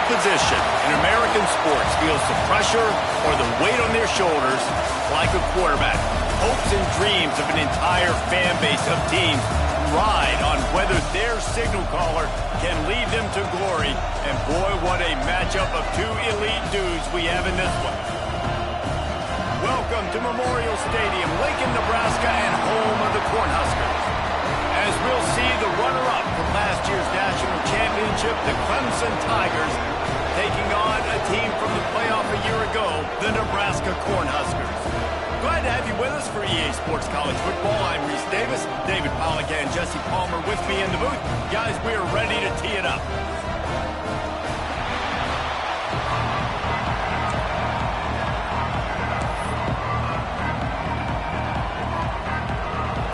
position in American sports feels the pressure or the weight on their shoulders like a quarterback. Hopes and dreams of an entire fan base of teams ride on whether their signal caller can lead them to glory. And boy, what a matchup of two elite dudes we have in this one. Welcome to Memorial Stadium, Lincoln, Nebraska, and home of the Cornhuskers. As we'll see the runner-up from last year's national championship, the Clemson Tigers, taking on a team from the playoff a year ago, the Nebraska Cornhuskers. Glad to have you with us for EA Sports College Football. I'm Reese Davis, David Pollack, and Jesse Palmer with me in the booth. Guys, we are ready to tee it up.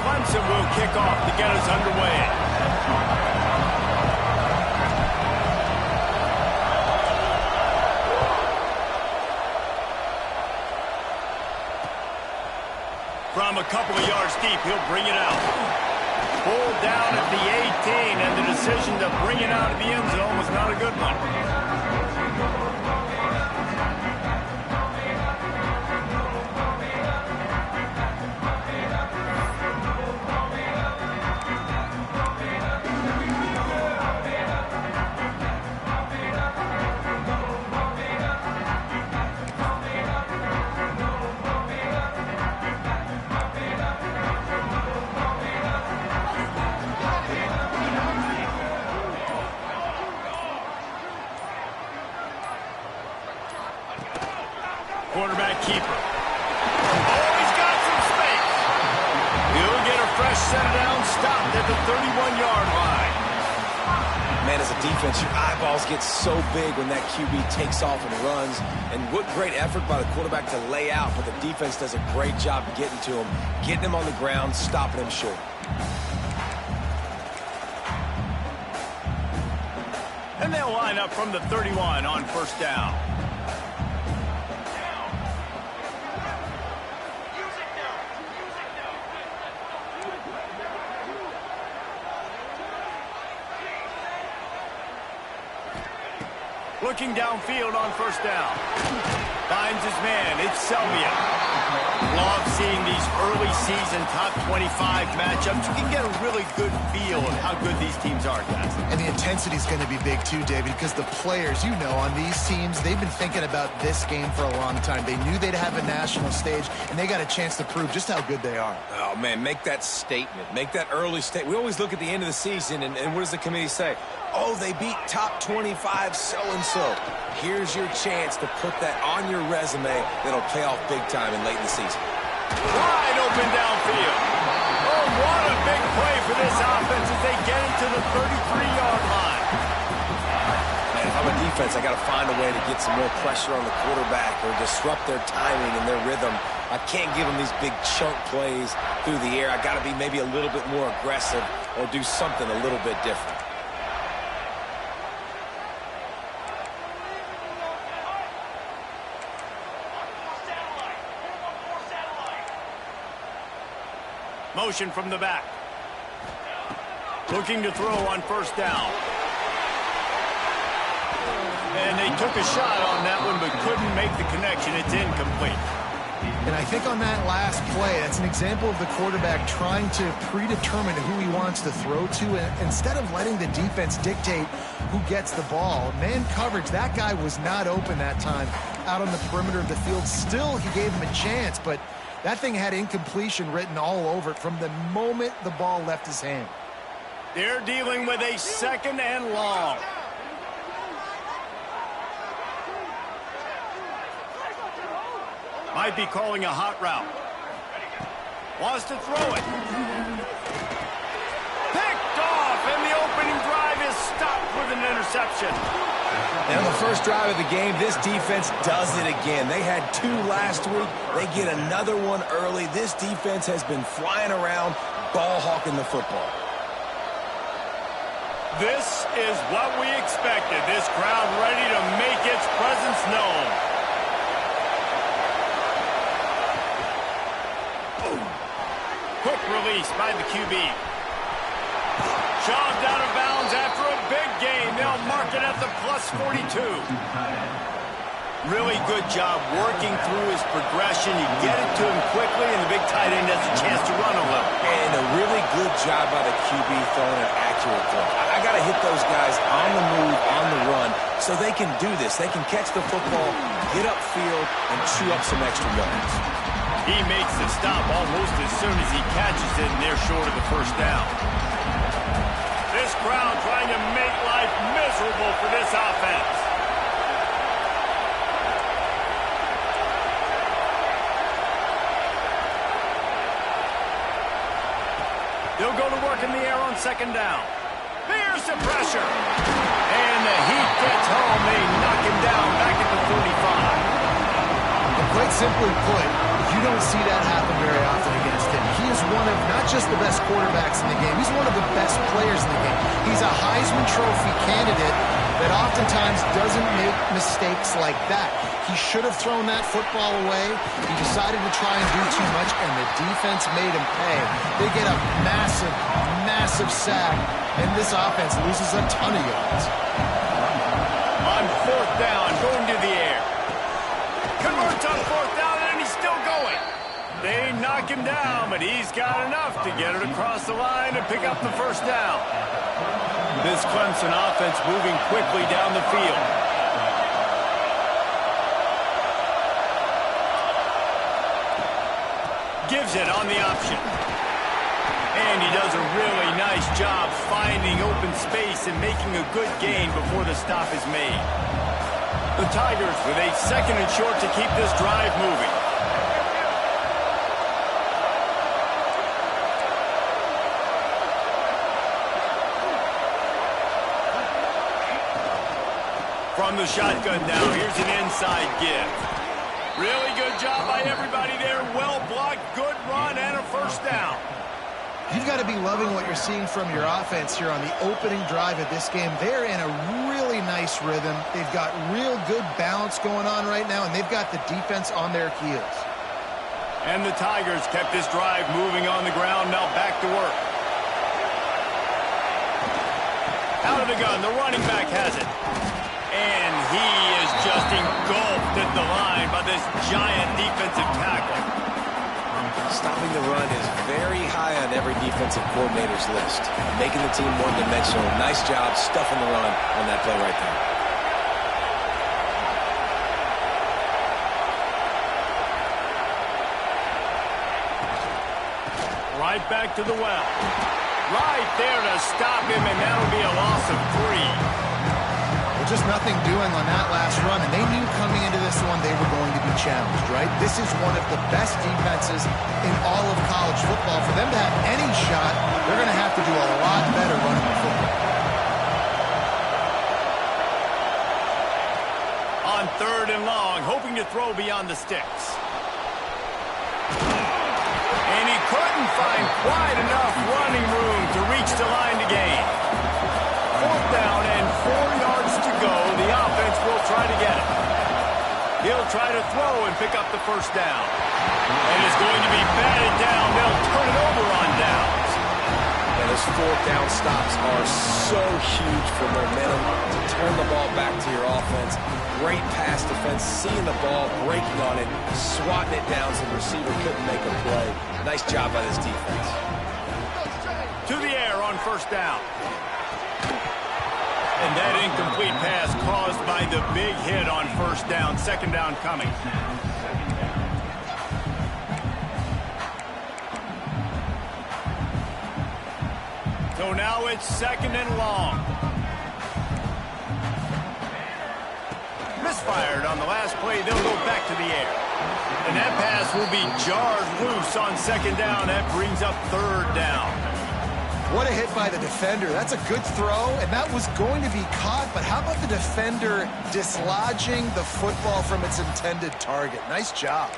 Clemson will kick off to get us underway. From a couple of yards deep, he'll bring it out. Pulled down at the 18, and the decision to bring it out of the end zone was not a good one. Quarterback keeper. Oh, he's got some space. He'll get a fresh set down, stopped at the 31-yard line. Man, as a defense, your eyeballs get so big when that QB takes off and runs. And what great effort by the quarterback to lay out, but the defense does a great job getting to him, getting him on the ground, stopping him short. And they'll line up from the 31 on first down. Looking downfield on first down. Finds his man. It's Selvia. Love seeing these early season top 25 matchups. You can get a really good feel of how good these teams are, guys. And the intensity is going to be big too, David, because the players, you know, on these teams, they've been thinking about this game for a long time. They knew they'd have a national stage, and they got a chance to prove just how good they are. Oh, man, make that statement. Make that early statement. We always look at the end of the season, and what does the committee say? Oh, they beat top 25 so-and-so. Here's your chance to put that on your resume that'll pay off big time and late in the season. Wide open downfield. Oh, what a big play for this offense as they get into the 33-yard line. Man, if I'm a defense, I got to find a way to get some more pressure on the quarterback or disrupt their timing and their rhythm. I can't give them these big chunk plays through the air. I got to be maybe a little bit more aggressive or do something a little bit different. Motion from the back. Looking to throw on first down. And they took a shot on that one, but couldn't make the connection. It's incomplete. And I think on that last play, that's an example of the quarterback trying to predetermine who he wants to throw to. And instead of letting the defense dictate who gets the ball, man coverage, that guy was not open that time out on the perimeter of the field. Still, he gave him a chance, but that thing had incompletion written all over it from the moment the ball left his hand. They're dealing with a second and long. Might be calling a hot route. Wants to throw it. Picked off, and the opening drive is stopped with an interception. And on the first drive of the game, this defense does it again. They had 2 last week. They get another one early. This defense has been flying around, ball hawking the football. This is what we expected. This crowd ready to make its presence known. Quick release by the QB. Shoved out of bounds after a big gain. They'll mark it at the +7 loss 42. Really good job working through his progression. You get it to him quickly, and the big tight end has a chance to run a little. And a really good job by the QB throwing an accurate throw. I got to hit those guys on the move, on the run, so they can do this. They can catch the football, get upfield, and chew up some extra yards. He makes the stop almost as soon as he catches it, and they're short of the first down. This crowd trying to make life miserable for this offense. They'll go to work in the air on second down. Here's the pressure. And the heat gets home. They knock him down back at the 45. And quite simply put, you don't see that happen very often against him. He is one of not just the best quarterbacks in the game, he's one of the best players in the game. He's a Heisman Trophy candidate that oftentimes doesn't make mistakes like that. He should have thrown that football away. He decided to try and do too much, and the defense made him pay. They get a massive, massive sack, and this offense loses a ton of yards. On fourth down, going to the air. Converts on fourth down, and he's still going. They knock him down, but he's got enough to get it across the line and pick up the first down. This Clemson offense moving quickly down the field. Gives it on the option. And he does a really nice job finding open space and making a good gain before the stop is made. The Tigers with a second and short to keep this drive moving. From the shotgun now, here's an inside give. Really good job by everybody there. Well blocked, good run, and a first down. You've got to be loving what you're seeing from your offense here on the opening drive of this game. They're in a really nice rhythm. They've got real good balance going on right now, and they've got the defense on their heels. And the Tigers kept this drive moving on the ground, now back to work. Out of the gun, the running back has it. And he is just engulfed at the line by this giant defensive tackle. Stopping the run is very high on every defensive coordinator's list. Making the team one-dimensional. Nice job stuffing the run on that play right there. Right back to the well. Right there to stop him, and that'll be a loss of 3. Just nothing doing on that last run, and they knew coming into this one they were going to be challenged, right? This is one of the best defenses in all of college football. For them to have any shot, they're going to have to do a lot better running the football. On third and long, hoping to throw beyond the sticks. And he couldn't find quite enough running room to reach the line to gain. Fourth down and 4 yards to go. The offense will try to get it. He'll try to throw and pick up the first down. And it's going to be batted down. They'll turn it over on downs. And those fourth down stops are so huge for momentum to turn the ball back to your offense. Great pass defense, seeing the ball, breaking on it, swatting it down so the receiver couldn't make a play. Nice job by this defense. To the air on first down. And that incomplete pass caused by the big hit on first down. Second down coming. So now it's second and long. Misfired on the last play. They'll go back to the air. And that pass will be jarred loose on second down. That brings up third down. What a hit by the defender. That's a good throw, and that was going to be caught, but how about the defender dislodging the football from its intended target? Nice job.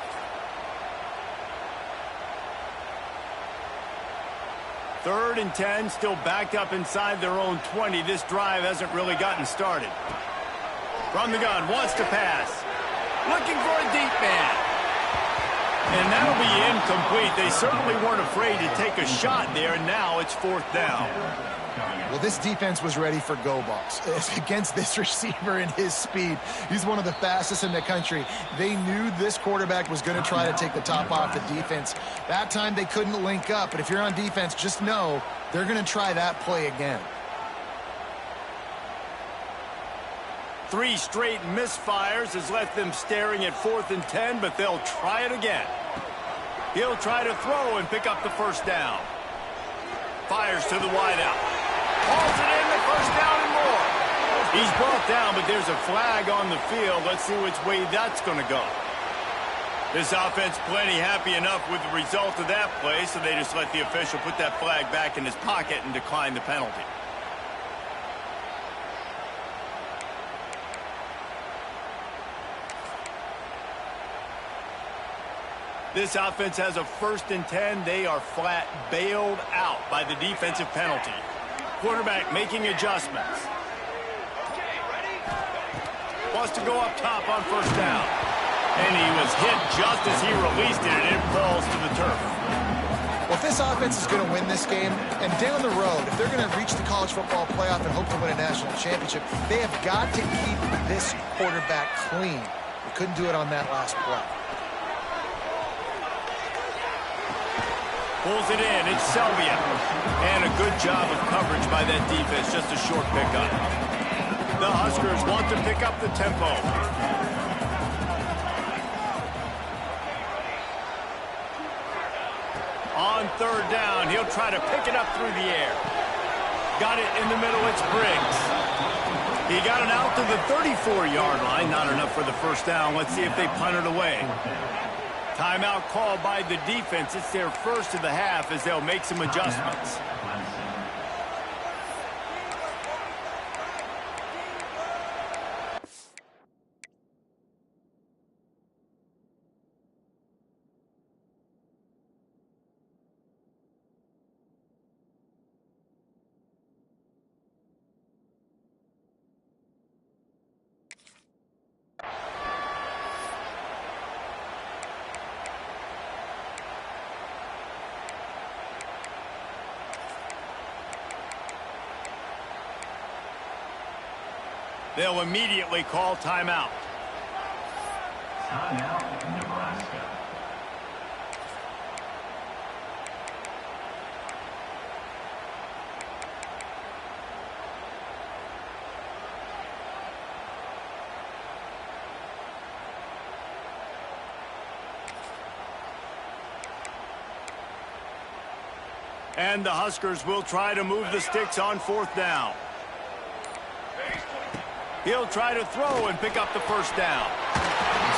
Third and 10, still backed up inside their own 20. This drive hasn't really gotten started. From the gun, wants to pass. Looking for a deep man. And that'll be incomplete. They certainly weren't afraid to take a shot there, and now it's 4th down. Well, this defense was ready for go balls against this receiver and his speed. He's one of the fastest in the country. They knew this quarterback was going to try to take the top off the defense. That time they couldn't link up, but if you're on defense, just know they're going to try that play again. 3 straight misfires has left them staring at 4th and 10, but they'll try it again. He'll try to throw and pick up the 1st down. Fires to the wideout. Hauls it in, the 1st down and more. He's brought down, but there's a flag on the field. Let's see which way that's going to go. This offense plenty happy enough with the result of that play, so they just let the official put that flag back in his pocket and decline the penalty. This offense has a 1st and 10. They are flat bailed out by the defensive penalty. Quarterback making adjustments. Wants to go up top on 1st down. And he was hit just as he released it, and it falls to the turf. Well, if this offense is going to win this game, and down the road, if they're going to reach the college football playoff and hope to win a national championship, they have got to keep this quarterback clean. They couldn't do it on that last play. Pulls it in. It's Selvia. And a good job of coverage by that defense. Just a short pickup. The Huskers want to pick up the tempo. On 3rd down, he'll try to pick it up through the air. Got it in the middle. It's Briggs. He got it out to the 34-yard line. Not enough for the 1st down. Let's see if they punt it away. Timeout called by the defense. It's their 1st of the half as they'll make some adjustments. They'll immediately call timeout. Timeout, Nebraska. And the Huskers will try to move the sticks on 4th down. He'll try to throw and pick up the 1st down.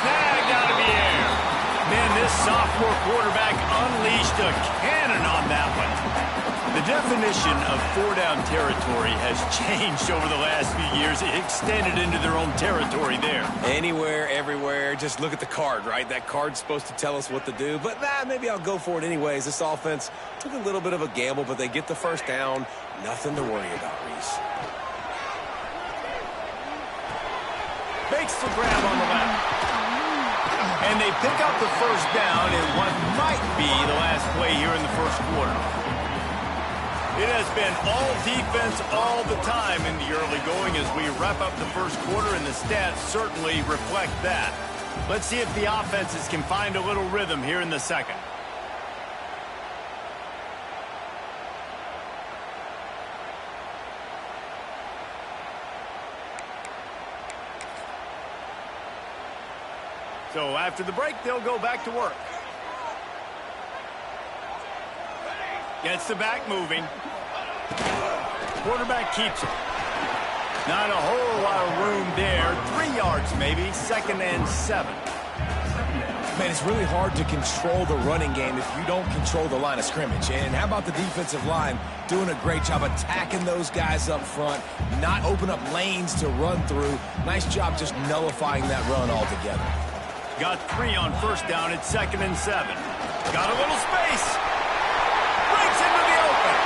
Snagged out of the air. Man, this sophomore quarterback unleashed a cannon on that one. The definition of 4-down territory has changed over the last few years. It extended into their own territory there. Anywhere, everywhere, just look at the card, right? That card's supposed to tell us what to do, but maybe I'll go for it anyways. This offense took a little bit of a gamble, but they get the 1st down. Nothing to worry about, Reese. Makes the grab on the left. And they pick up the 1st down in what might be the last play here in the 1st quarter. It has been all defense all the time in the early going as we wrap up the 1st quarter, and the stats certainly reflect that. Let's see if the offenses can find a little rhythm here in the 2nd. So after the break, they'll go back to work. Gets the back moving. Quarterback keeps it. Not a whole lot of room there. 3 yards maybe. 2nd and 7. Man, it's really hard to control the running game if you don't control the line of scrimmage. And how about the defensive line doing a great job attacking those guys up front, not open up lanes to run through. Nice job just nullifying that run altogether. Got 3 on 1st down. It's 2nd and 7. Got a little space. Breaks into the open.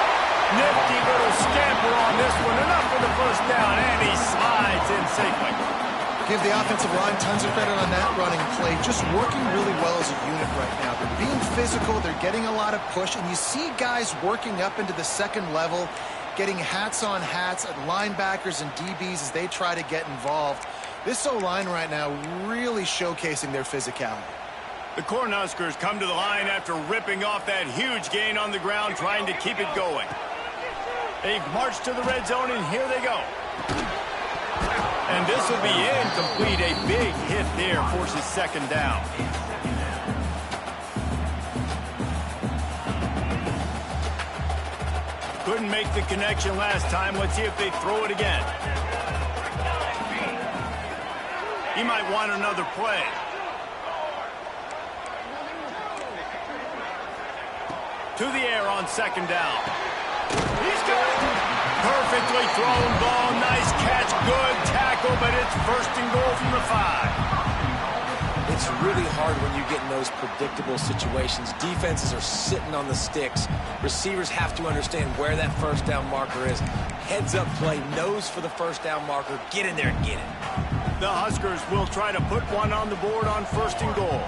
Nifty little scamper on this one. Enough for the 1st down, and he slides in safely. Give the offensive line tons of credit on that running play. Just working really well as a unit right now. They're being physical. They're getting a lot of push. And you see guys working up into the second level, getting hats on hats at linebackers and DBs as they try to get involved. This O-line right now really showcasing their physicality. The Cornhuskers come to the line after ripping off that huge gain on the ground, trying to keep it going. They've marched to the red zone, and here they go. And this will be incomplete. A big hit there forces second down. Couldn't make the connection last time. Let's see if they throw it again. He might want another play. To the air on second down. He's got it. Perfectly thrown ball. Nice catch. Good tackle, but it's first and goal from the 5. It's really hard when you get in those predictable situations. Defenses are sitting on the sticks. Receivers have to understand where that first down marker is. Heads up play, nose for the first down marker. Get in there and get it. The Huskers will try to put one on the board on first and goal.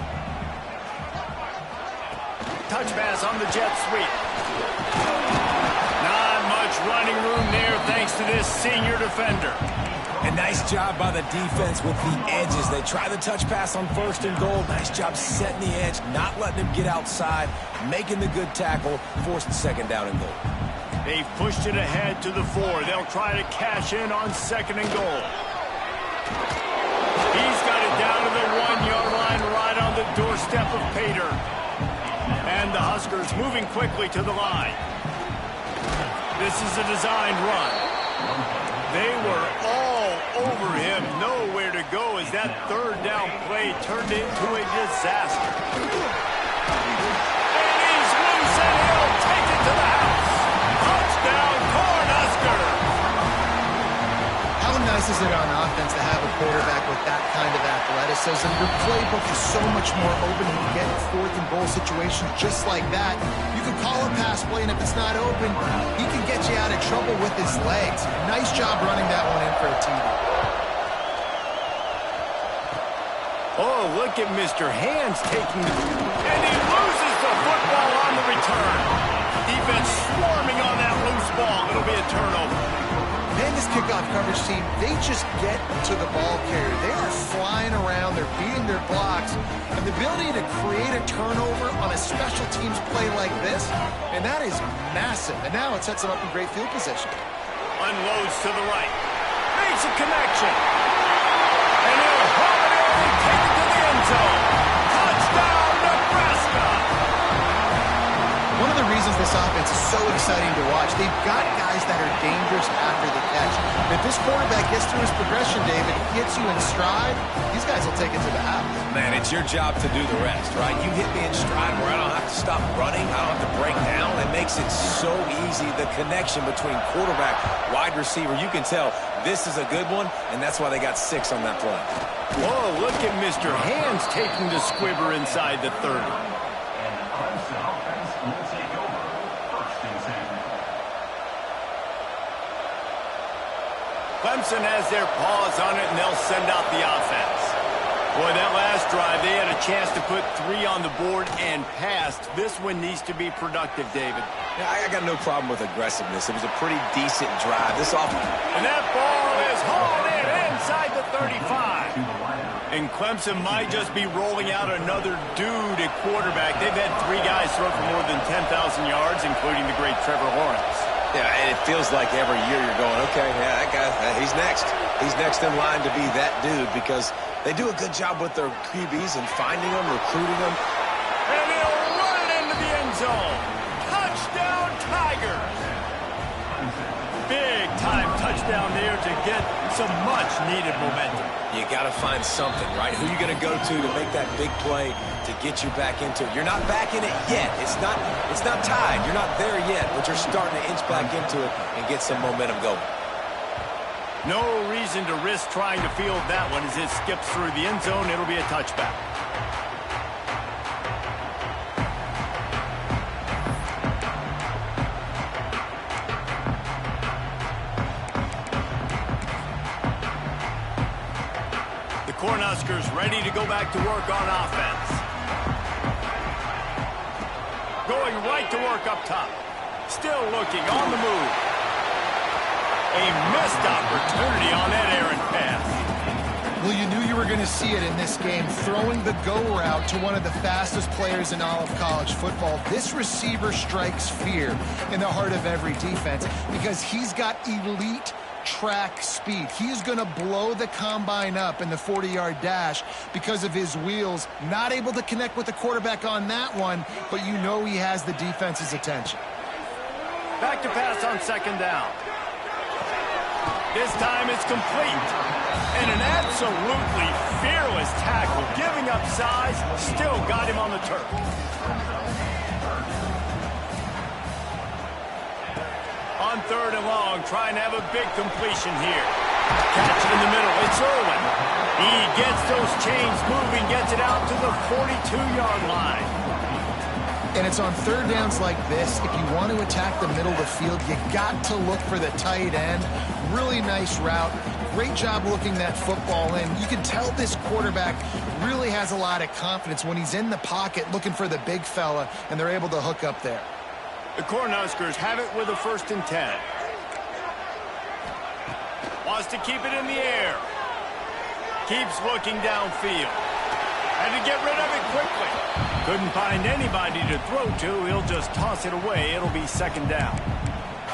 Touch pass on the jet sweep. Not much running room there thanks to this senior defender. And nice job by the defense with the edges. They try the touch pass on first and goal. Nice job setting the edge, not letting him get outside, making the good tackle, forced the second down and goal. They've pushed it ahead to the 4. They'll try to cash in on second and goal. He's got it down to the 1-yard line right on the doorstep of Pater. And the Huskers moving quickly to the line. This is a designed run. They were all over him, nowhere to go as that third down play turned into a disaster. And he's loose and he'll take it to the house. Touchdown, Cornhuskers! How nice is it on offense to have a quarterback with that kind of athleticism? Your playbook is so much more open when you get in fourth and goal situations just like that. You can call a pass play, and if it's not open, he can get you out of trouble with his legs. Nice job running that one in for a TD. Oh, look at Mr. Hands taking the... And he loses the football on the return. Defense swarming on that loose ball. It'll be a turnover. Man, this kickoff coverage team, they just get to the ball carrier. They are flying around. They're beating their blocks. And the ability to create a turnover on a special teams play like this, and that is massive. And now it sets them up in great field position. Unloads to the right. Makes a connection. And he'll haul it in and take it to the end zone. Touchdown, Nebraska! One of the reasons this offense is so exciting to watch, they've got guys that are dangerous after the catch. If this quarterback gets through his progression, David, hits you in stride, these guys will take it to the house. Man, it's your job to do the rest, right? You hit me in stride where I don't have to stop running. I don't have to break down. It makes it so easy. The connection between quarterback, wide receiver, you can tell this is a good one, and that's why they got 6 on that play. Whoa, look at Mr. Hands taking the squibber inside the 30. Clemson has their paws on it, and they'll send out the offense. Boy, that last drive, they had a chance to put 3 on the board and passed. This one needs to be productive, David. Yeah, I got no problem with aggressiveness. It was a pretty decent drive. This offense. And that ball is hauled in inside the 35. And Clemson might just be rolling out another dude at quarterback. They've had 3 guys throw for more than 10,000 yards, including the great Trevor Lawrence. Yeah, and it feels like every year you're going, okay, yeah, that guy, he's next. He's next in line to be that dude because they do a good job with their QBs and finding them, recruiting them. And he'll run it into the end zone. Touchdown, Tigers. Big-time touchdown there to get some much-needed momentum. You got to find something, right? Who you going to go to make that big play to get you back into it? You're not back in it yet. It's not tied. You're not there yet, but you're starting to inch back into it and get some momentum going. No reason to risk trying to field that one as it skips through the end zone. It'll be a touchback. Cornhuskers ready to go back to work on offense. Going right to work up top. Still looking on the move. A missed opportunity on that errant pass. Well, you knew you were going to see it in this game, throwing the go route to one of the fastest players in all of college football. This receiver strikes fear in the heart of every defense because he's got elite track speed. He's going to blow the combine up in the 40-yard dash because of his wheels. Not able to connect with the quarterback on that one, but you know he has the defense's attention. Back to pass on second down. This time it's complete. And an absolutely fearless tackle, giving up size, still got him on the turf. On third and long, trying to have a big completion here. Catch it in the middle, it's Irwin. He gets those chains moving, gets it out to the 42-yard line. And it's on third downs like this. If you want to attack the middle of the field, you got to look for the tight end. Really nice route. Great job looking that football in. You can tell this quarterback really has a lot of confidence when he's in the pocket looking for the big fella, and they're able to hook up there. The Cornhuskers have it with a 1st and 10. Wants to keep it in the air. Keeps looking downfield. Had to get rid of it quickly. Couldn't find anybody to throw to. He'll just toss it away. It'll be 2nd down.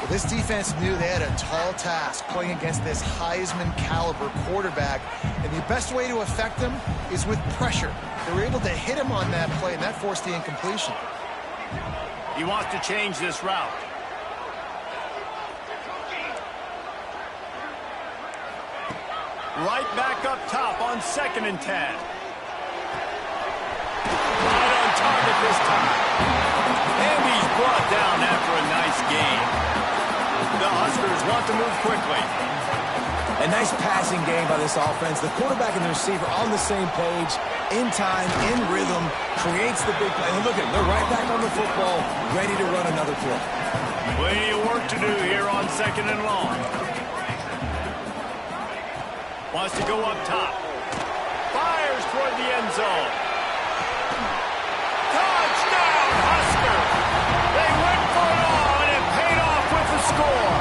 Well, this defense knew they had a tall task playing against this Heisman caliber quarterback, and the best way to affect him is with pressure. They were able to hit him on that play, and that forced the incompletion. He wants to change this route. Right back up top on 2nd and 10. Right on target this time. And he's brought down after a nice gain. The Huskers want to move quickly. A nice passing game by this offense. The quarterback and the receiver on the same page, in time, in rhythm, creates the big play. And look at them, they're right back on the football, ready to run another play. Plenty of work to do here on 2nd and long. Wants to go up top. Fires toward the end zone. Touchdown, Huskers! They went for it all, and it paid off with the score.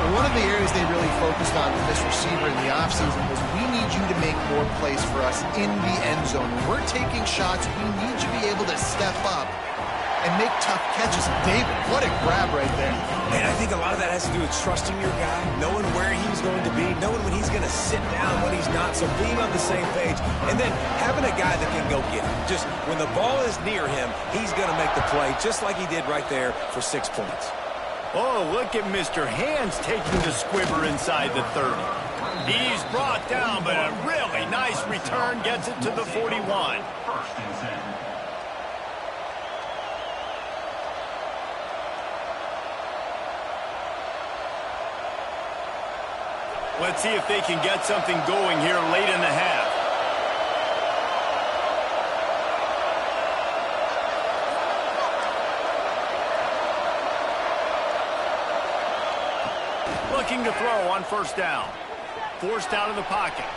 One of the areas they really focused on with this receiver in the offseason was we need you to make more plays for us in the end zone. When we're taking shots, we need you to be able to step up and make tough catches. David, what a grab right there. And I think a lot of that has to do with trusting your guy, knowing where he's going to be, knowing when he's going to sit down, when he's not, so being on the same page, and then having a guy that can go get it. Just when the ball is near him, he's going to make the play, just like he did right there for 6 points. Oh, look at Mr. Hands taking the squibber inside the 30. He's brought down, but a really nice return gets it to the 41. Let's see if they can get something going here late in the half. Looking to throw on 1st down. Forced out of the pocket.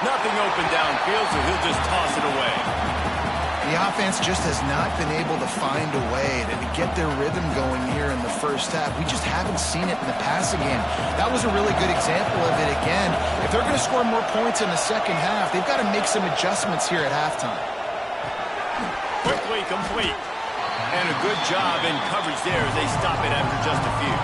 Nothing open downfield, so he'll just toss it away. The offense just has not been able to find a way to get their rhythm going here in the first half. We just haven't seen it in the passing game. That was a really good example of it again. If they're going to score more points in the second half, they've got to make some adjustments here at halftime. Quickly complete. And a good job in coverage there as they stop it after just a few.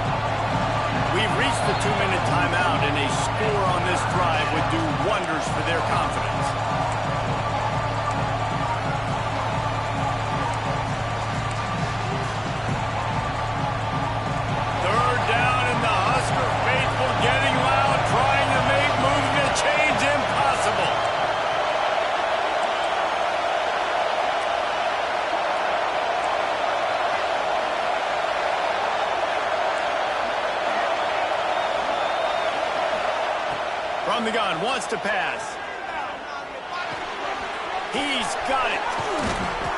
We've reached the 2-minute timeout, and a score on this drive would do wonders for their confidence. From the gun, wants to pass. He's got it.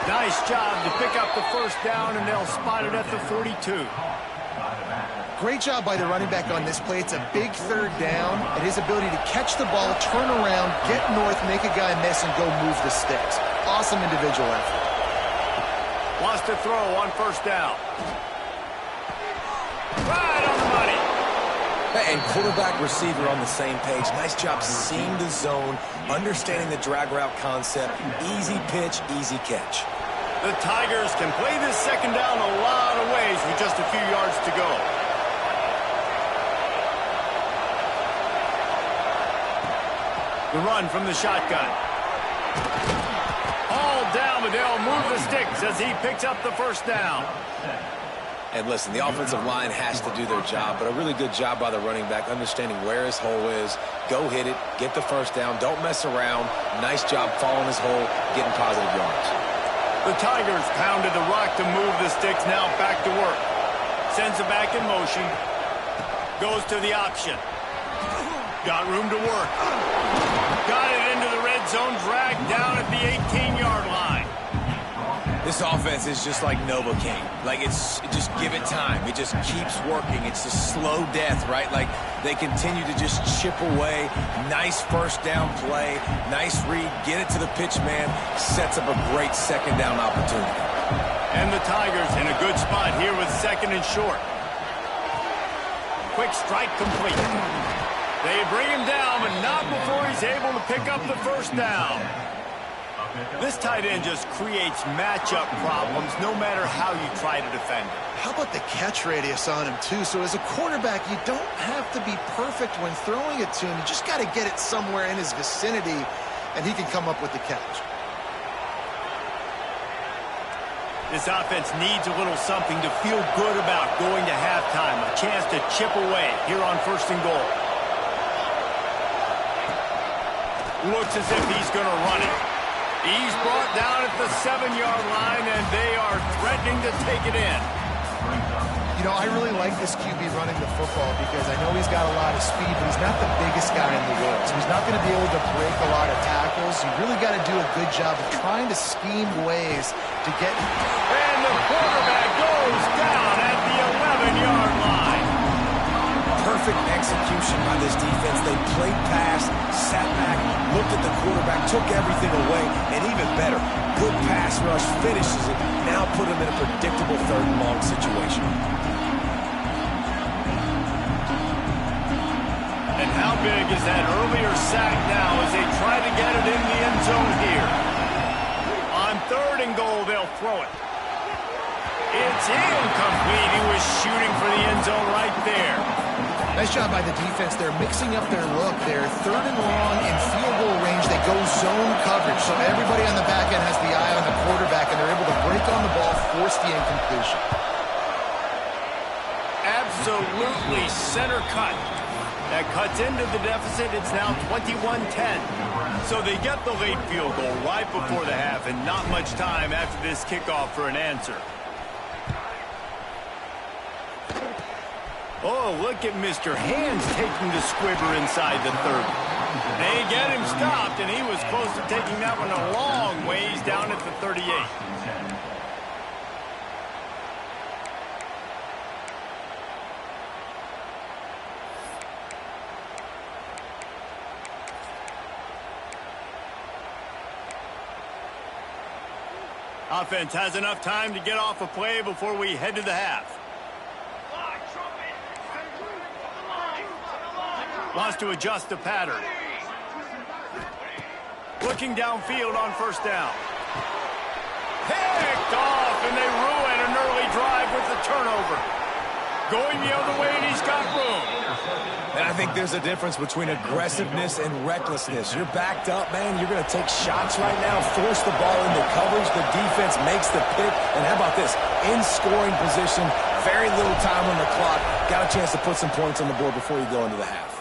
Nice job to pick up the 1st down, and they'll spot it at the 42. Great job by the running back on this play. It's a big third down, and his ability to catch the ball, turn around, get north, make a guy miss, and go move the sticks. Awesome individual effort. Wants to throw on first down. Right on the money. And quarterback, receiver on the same page. Nice job seeing the zone, understanding the drag route concept. Easy pitch, easy catch. The Tigers can play this second down a lot of ways with just a few yards to go. The run from the shotgun. All down, but they'll move the sticks as he picks up the first down. And listen, the offensive line has to do their job, but a really good job by the running back, understanding where his hole is. Go hit it, get the first down, don't mess around. Nice job following his hole, getting positive yards. The Tigers pounded the rock to move the sticks, now back to work. Sends it back in motion. Goes to the option. Got room to work. Got it into the red zone, dragged down at the 18-yard line. This offense is just like Novocaine. Like, just give it time. It just keeps working. It's a slow death, right? Like, they continue to just chip away. Nice first down play. Nice read. Get it to the pitch man. Sets up a great second down opportunity. And the Tigers in a good spot here with second and short. Quick strike complete. They bring him down, but not before he's able to pick up the first down. This tight end just creates matchup problems no matter how you try to defend it. How about the catch radius on him, too? So as a quarterback, you don't have to be perfect when throwing it to him. You just got to get it somewhere in his vicinity, and he can come up with the catch. This offense needs a little something to feel good about going to halftime. A chance to chip away here on first and goal. Looks as if he's going to run it. He's brought down at the 7-yard line, and they are threatening to take it in. You know, I really like this QB running the football because I know he's got a lot of speed, but he's not the biggest guy in the world. So he's not going to be able to break a lot of tackles. You really got to do a good job of trying to scheme ways to get... And the quarterback goes down at the 11-yard line. Perfect execution by this defense. They played pass, sat back, looked at the quarterback, took everything away, and even better, good pass rush, finishes it, now put him in a predictable third and long situation. And how big is that earlier sack now as they try to get it in the end zone here? On third and goal, they'll throw it. It's incomplete. He was shooting for the end zone right there. Nice job by the defense. They're mixing up their look. They're third and long in field goal range. They go zone coverage. So everybody on the back end has the eye on the quarterback, and they're able to break on the ball, force the incompletion. Absolutely center cut. That cuts into the deficit. It's now 21-10. So they get the late field goal right before the half, and not much time after this kickoff for an answer. Oh, look at Mr. Hands taking the squibber inside the 30. They get him stopped, and he was close to taking that one a long ways down at the 38. Offense has enough time to get off a play before we head to the half. Wants to adjust the pattern. Looking downfield on first down. Picked off, and they ruin an early drive with the turnover. Going the other way, and he's got room. And I think there's a difference between aggressiveness and recklessness. You're backed up, man. You're going to take shots right now, force the ball into coverage. The defense makes the pick. And how about this? In scoring position, very little time on the clock. Got a chance to put some points on the board before you go into the half.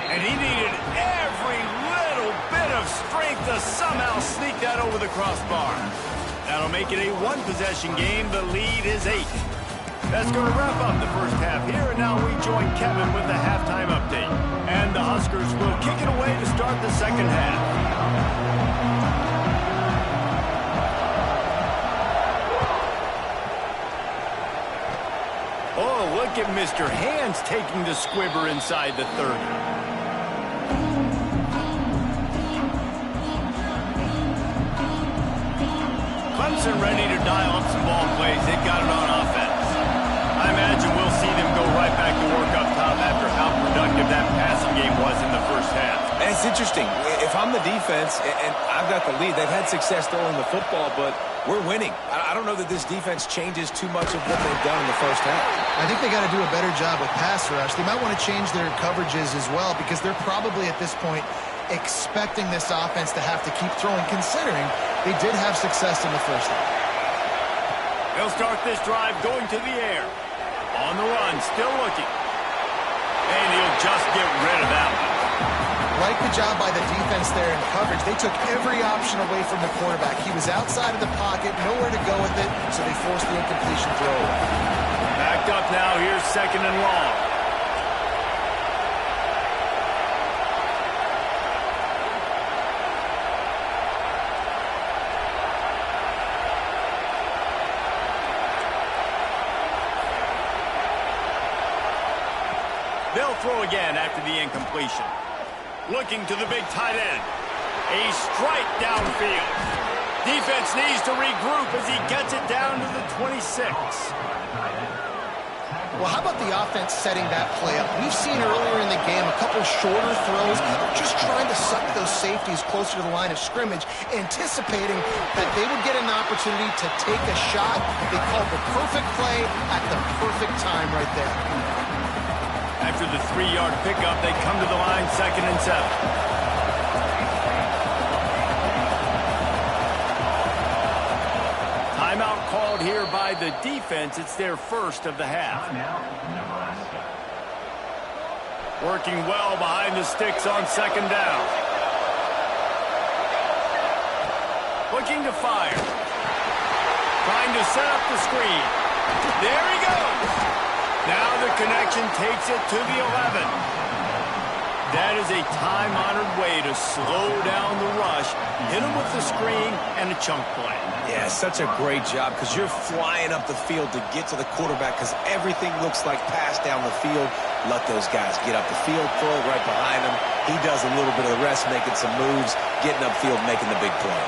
And he needed every little bit of strength to somehow sneak that over the crossbar. That'll make it a one-possession game. The lead is 8. That's going to wrap up the first half here, and now we join Kevin with the halftime update. And the Huskers will kick it away to start the second half. Oh, look look at Mr. Hands taking the squibber inside the 30. Clemson ready to dial up some ball plays. They've got it on offense. I imagine we'll see them go right back to work up top after how productive that passing game was in the first half. And it's interesting. If I'm the defense and I've got the lead, they've had success throwing the football, but we're winning. I don't know that this defense changes too much of what they've done in the first half. I think they got to do a better job with pass rush. They might want to change their coverages as well because they're probably at this point expecting this offense to have to keep throwing, considering they did have success in the first half. They'll start this drive going to the air. On the run, still looking. And he'll just get rid of that one. Like the job by the defense there in coverage. They took every option away from the quarterback. He was outside of the pocket, nowhere to go with it, so they forced the incompletion throw away. Backed up now, here's 2nd and long. They'll throw again after the incompletion. Looking to the big tight end. A strike downfield. Defense needs to regroup as he gets it down to the 26. Well, how about the offense setting that play up? We've seen earlier in the game a couple shorter throws, just trying to suck those safeties closer to the line of scrimmage, anticipating that they would get an opportunity to take a shot. They called the perfect play at the perfect time right there. After the 3-yard pickup, they come to the line, 2nd and 7. Timeout called here by the defense. It's their first of the half. Working well behind the sticks on 2nd down. Looking to fire. Trying to set up the screen. There he goes. Now the connection takes it to the 11. That is a time-honored way to slow down the rush, hit him with the screen, and a chunk play. Yeah, such a great job because you're flying up the field to get to the quarterback because everything looks like pass down the field. Let those guys get up the field, throw it right behind him. He does a little bit of the rest, making some moves, getting upfield, making the big play.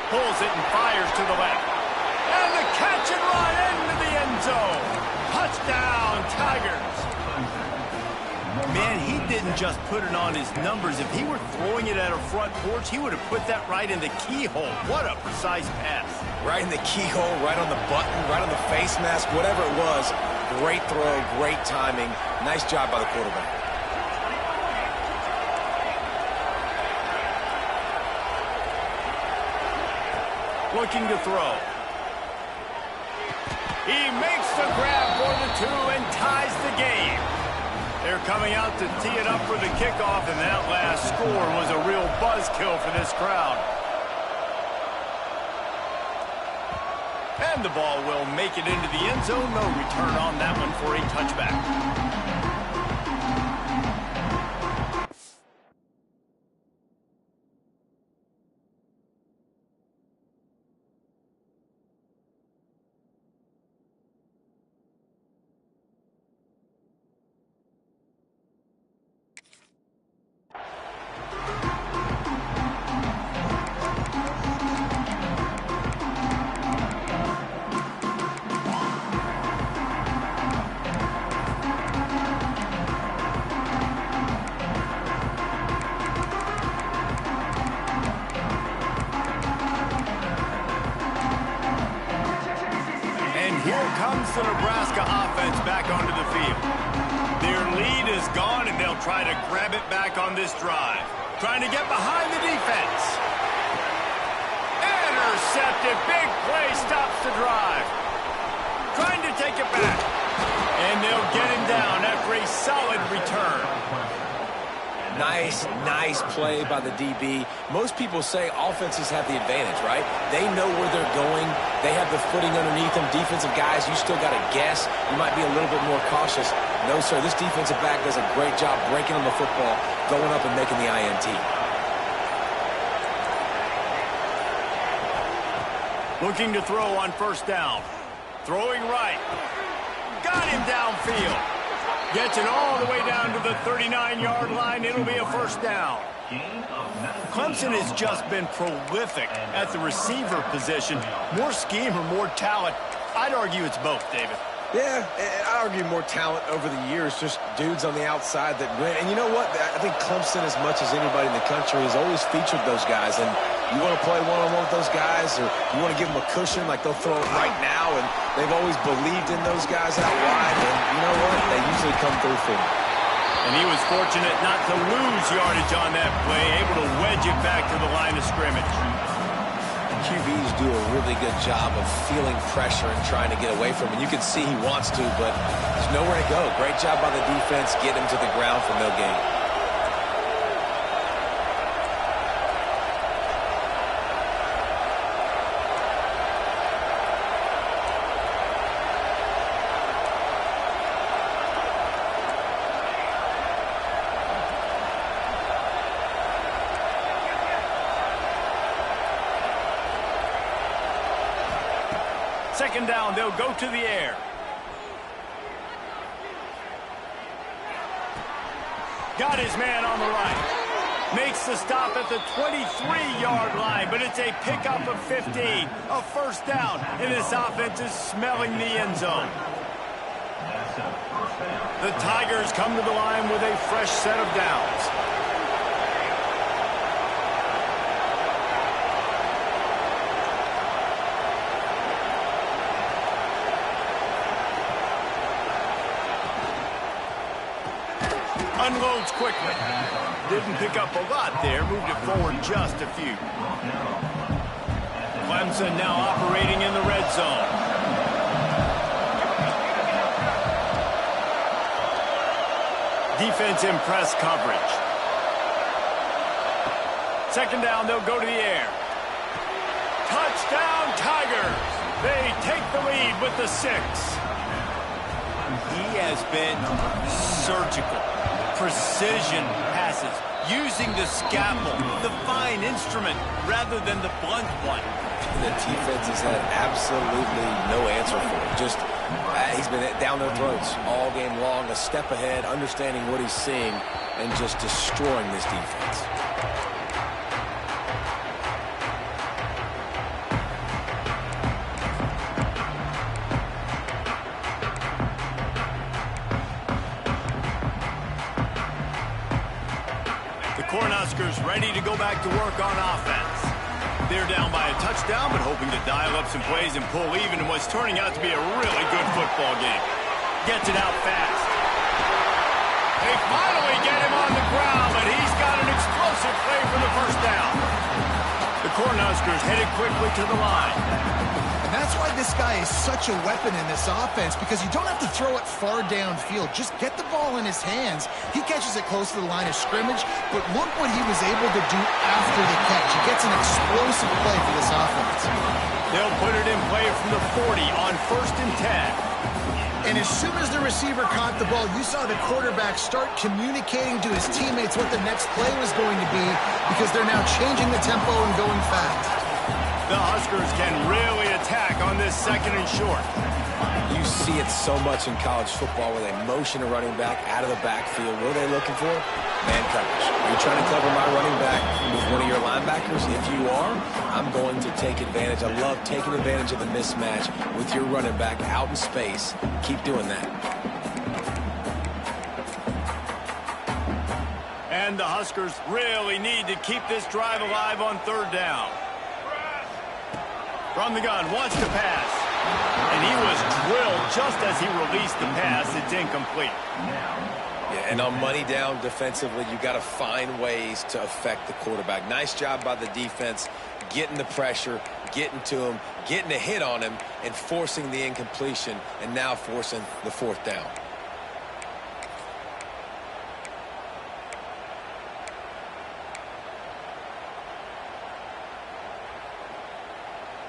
Pulls it and fires to the left. And the catch and run into the end zone. Touchdown, Tigers. Man, he didn't just put it on his numbers. If he were throwing it at a front porch, he would have put that right in the keyhole. What a precise pass. Right in the keyhole, right on the button, right on the face mask, whatever it was. Great throw, great timing. Nice job by the quarterback. Looking to throw. He makes the grab for the 2 and ties the game. They're coming out to tee it up for the kickoff, and that last score was a real buzzkill for this crowd. And the ball will make it into the end zone. No return on that one for a touchback. Comes the Nebraska offense back onto the field. Their lead is gone, and they'll try to grab it back on this drive. Trying to get behind the defense. Intercepted. Big play stops the drive. Trying to take it back. And they'll get him down after a solid return. Nice play by the DB. Most people say offenses have the advantage, right? They know where they're going. They have the footing underneath them. Defensive guys, you still got to guess. You might be a little bit more cautious. No, sir, this defensive back does a great job breaking on the football, going up and making the INT. Looking to throw on first down. Throwing right. Got him downfield. Gets it all the way down to the 39-yard line. It'll be a first down. Clemson has just been prolific at the receiver position. More scheme or more talent? I'd argue it's both, David. Yeah, I argue more talent over the years, just dudes on the outside that win. And you know what? I think Clemson, as much as anybody in the country, has always featured those guys. And you want to play one-on-one with those guys, or you want to give them a cushion, like they'll throw it right now. And they've always believed in those guys out wide. And you know what? They usually come through for them. And he was fortunate not to lose yardage on that play, able to wedge it back to the line of scrimmage. QBs do a really good job of feeling pressure and trying to get away from it. You can see he wants to, but there's nowhere to go. Great job by the defense, get him to the ground for no gain. Second down, they'll go to the air. Got his man on the right. Makes the stop at the 23-yard line, but it's a pickup of 15. A first down, and this offense is smelling the end zone. The Tigers come to the line with a fresh set of downs. Unloads quickly. Didn't pick up a lot there. Moved it forward just a few. Clemson now operating in the red zone. Defense in press coverage. Second down, they'll go to the air. Touchdown, Tigers. They take the lead with the 6. He has been surgical. Precision passes, using the scalpel, the fine instrument, rather than the blunt one. The defense has had absolutely no answer for it. Just, he's been down their throats all game long, a step ahead, understanding what he's seeing, and just destroying this defense. Cornhuskers ready to go back to work on offense. They're down by a touchdown, but hoping to dial up some plays and pull even in what's turning out to be a really good football game. Gets it out fast. They finally get him on the ground, but he's got an explosive play for the first down. The Cornhuskers headed quickly to the line. And that's why this guy is such a weapon in this offense, because you don't have to throw it far downfield. Just get the ball in his hands. He catches it close to the line of scrimmage, but look what he was able to do after the catch. He gets an explosive play for this offense. They'll put it in play from the 40 on 1st and 10. And as soon as the receiver caught the ball, you saw the quarterback start communicating to his teammates what the next play was going to be, because they're now changing the tempo and going fast. The Huskers can really attack on this 2nd and short. You see it so much in college football where they motion a running back out of the backfield. What are they looking for? Man coverage. Are you trying to cover my running back with one of your linebackers? If you are, I'm going to take advantage. I love taking advantage of the mismatch with your running back out in space. Keep doing that. And the Huskers really need to keep this drive alive on 3rd down. From the gun, wants to pass. And he was drilled just as he released the pass. It's incomplete. Yeah, and on money down defensively, you got to find ways to affect the quarterback. Nice job by the defense, getting the pressure, getting to him, getting a hit on him, and forcing the incompletion, and now forcing the 4th down.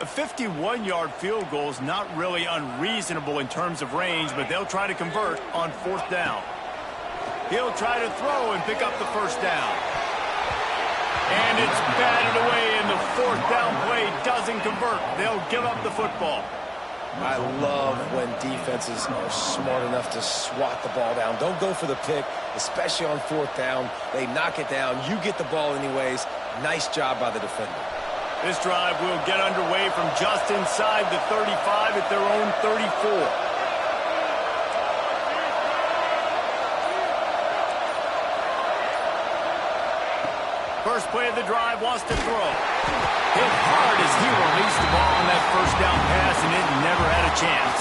A 51-yard field goal is not really unreasonable in terms of range, but they'll try to convert on 4th down. He'll try to throw and pick up the first down. And it's batted away in the fourth down play doesn't convert. They'll give up the football. I love when defenses are smart enough to swat the ball down. Don't go for the pick, especially on fourth down. They knock it down. You get the ball anyways. Nice job by the defender. This drive will get underway from just inside the 35 at their own 34. First play of the drive, wants to throw. Hit hard as he released the ball on that first down pass, and it never had a chance.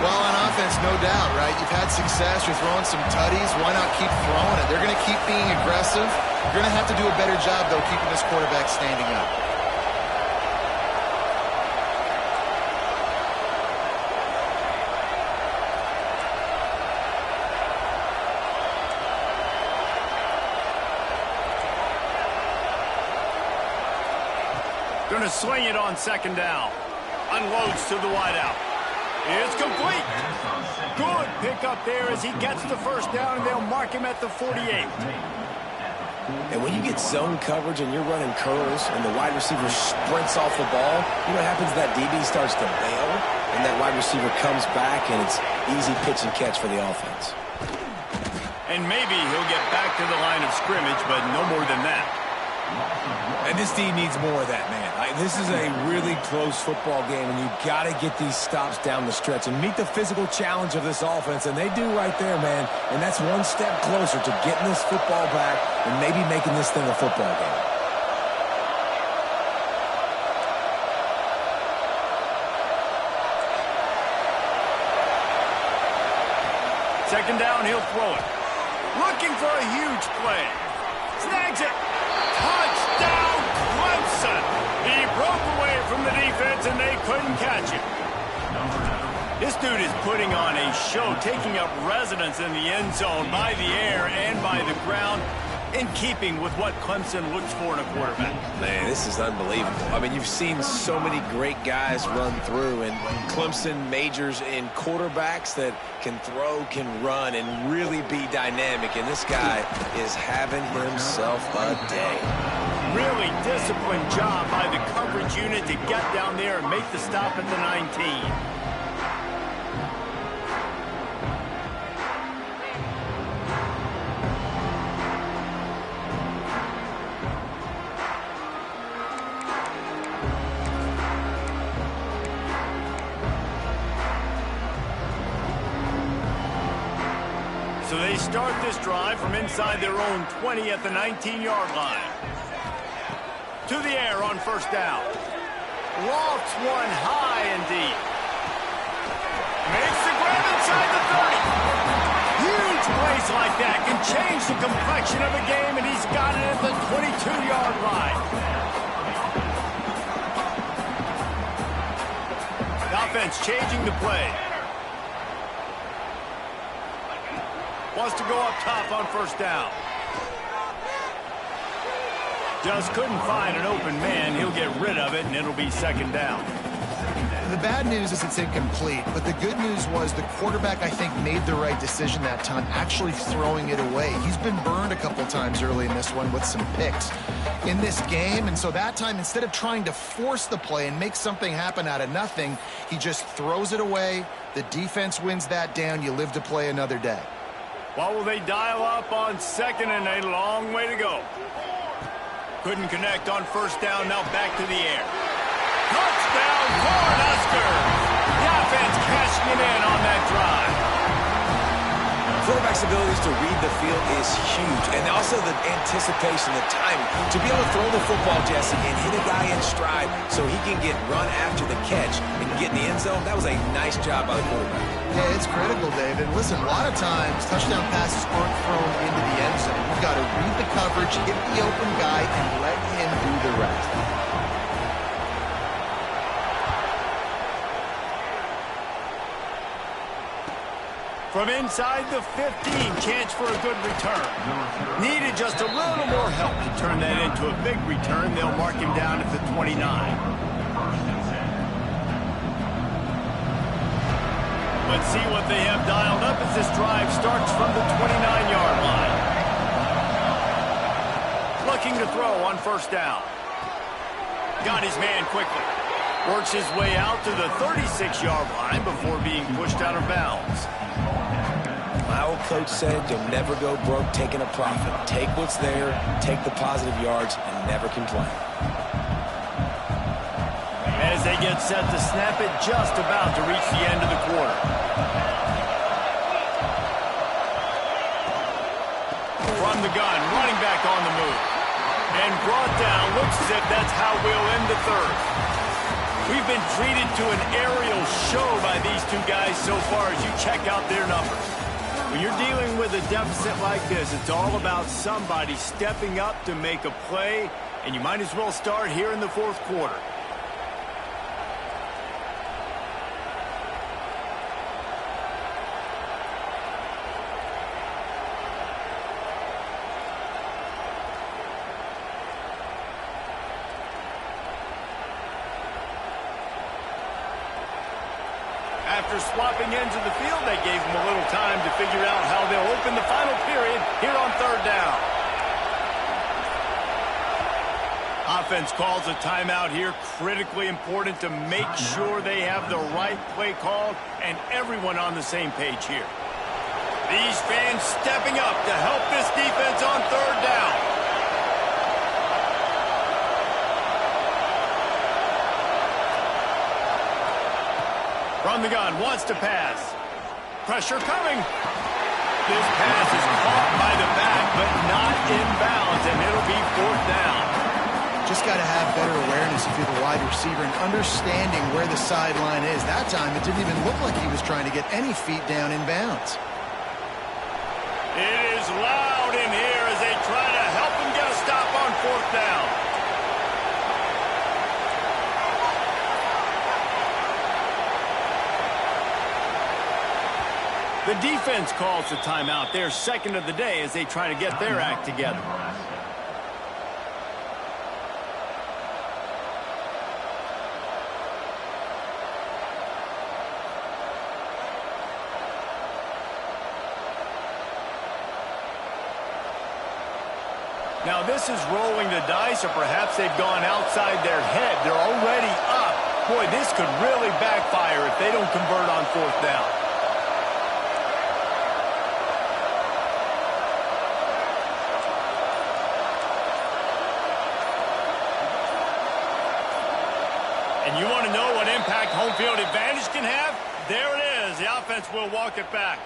Well, on offense, no doubt, right? You've had success. You're throwing some tutties. Why not keep throwing it? They're going to keep being aggressive. You're going to have to do a better job, though, keeping this quarterback standing up. Going to swing it on second down. Unloads to the wideout. It's complete. Good pickup there as he gets the first down, and they'll mark him at the 48. And when you get zone coverage and you're running curls and the wide receiver sprints off the ball, you know what happens? That DB starts to bail, and that wide receiver comes back, and it's easy pitch and catch for the offense. And maybe he'll get back to the line of scrimmage, but no more than that. And this team needs more of that, man. This is a really close football game, and you've got to get these stops down the stretch and meet the physical challenge of this offense, and they do right there, man. And that's one step closer to getting this football back and maybe making this thing a football game. Second down, he'll throw it. Looking for a huge play. Snags it. Touchdown, Clemson. He broke away from the defense, and they couldn't catch him. This dude is putting on a show, taking up residence in the end zone by the air and by the ground, in keeping with what Clemson looks for in a quarterback. Man, this is unbelievable. I mean, you've seen so many great guys run through, and Clemson majors in quarterbacks that can throw, can run, and really be dynamic, and this guy is having himself a day. Really disciplined job by the coverage unit to get down there and make the stop at the 19. So they start this drive from inside their own 20 at the 19-yard line. To the air on first down. Lofts one high and deep. Makes the grab inside the 30. Huge plays like that can change the complexion of a game, and he's got it at the 22-yard line. The offense changing the play. Wants to go up top on first down. Just couldn't find an open man. He'll get rid of it, and it'll be second down. The bad news is it's incomplete, but the good news was the quarterback, I think, made the right decision that time, actually throwing it away. He's been burned a couple times early in this one with some picks in this game, and so that time, instead of trying to force the play and make something happen out of nothing, he just throws it away. The defense wins that down. You live to play another day. What will they dial up on second, and a long way to go? Couldn't connect on first down, now back to the air. Touchdown, Cornhuskers! The offense cashing it in on that drive. Quarterback's abilities to read the field is huge, and also the anticipation, the timing. To be able to throw the football, Jesse, and hit a guy in stride so he can get run after the catch and get in the end zone, that was a nice job by the quarterback. Yeah, it's critical, David. Listen, a lot of times touchdown passes aren't thrown into the end zone. You've got to read the coverage, hit the open guy, and let him do the rest. From inside the 15, chance for a good return. Needed just a little more help to turn that into a big return. They'll mark him down at the 29. Let's see what they have dialed up as this drive starts from the 29-yard line. Looking to throw on first down. Got his man quickly. Works his way out to the 36-yard line before being pushed out of bounds. My old coach said you'll never go broke taking a profit. Take what's there, take the positive yards, and never complain. As they get set to snap it, just about to reach the end of the quarter. From the gun, running back on the move. And brought down, looks as if that's how we'll end the third. We've been treated to an aerial show by these two guys so far as you check out their numbers. When you're dealing with a deficit like this, it's all about somebody stepping up to make a play, and you might as well start here in the fourth quarter. After swapping ends of the field, they gave them a little time to figure out how they'll open the final period here on third down. Offense calls a timeout here. Critically important to make sure they have the right play called and everyone on the same page here. These fans stepping up to help this defense on third down. From the gun, wants to pass. Pressure coming. This pass is caught by the back, but not inbounds, and it'll be fourth down. Just got to have better awareness if you're the wide receiver and understanding where the sideline is. That time, it didn't even look like he was trying to get any feet down in bounds. It is loud in here as they try to help him get a stop on fourth down. The defense calls the timeout. Their second of the day as they try to get their act together. Now this is rolling the dice, or perhaps they've gone outside their head. They're already up. Boy, this could really backfire if they don't convert on fourth down. And you want to know what impact home field advantage can have? There it is. The offense will walk it back.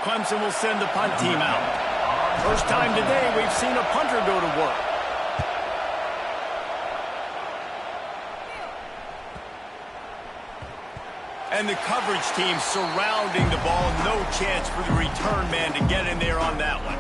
Clemson will send the punt team out. First time today we've seen a punter go to work. And the coverage team surrounding the ball. No chance for the return man to get in there on that one.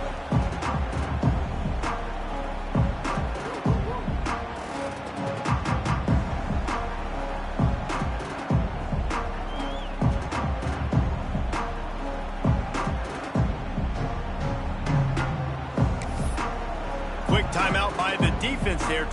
Quick timeout by the defense there.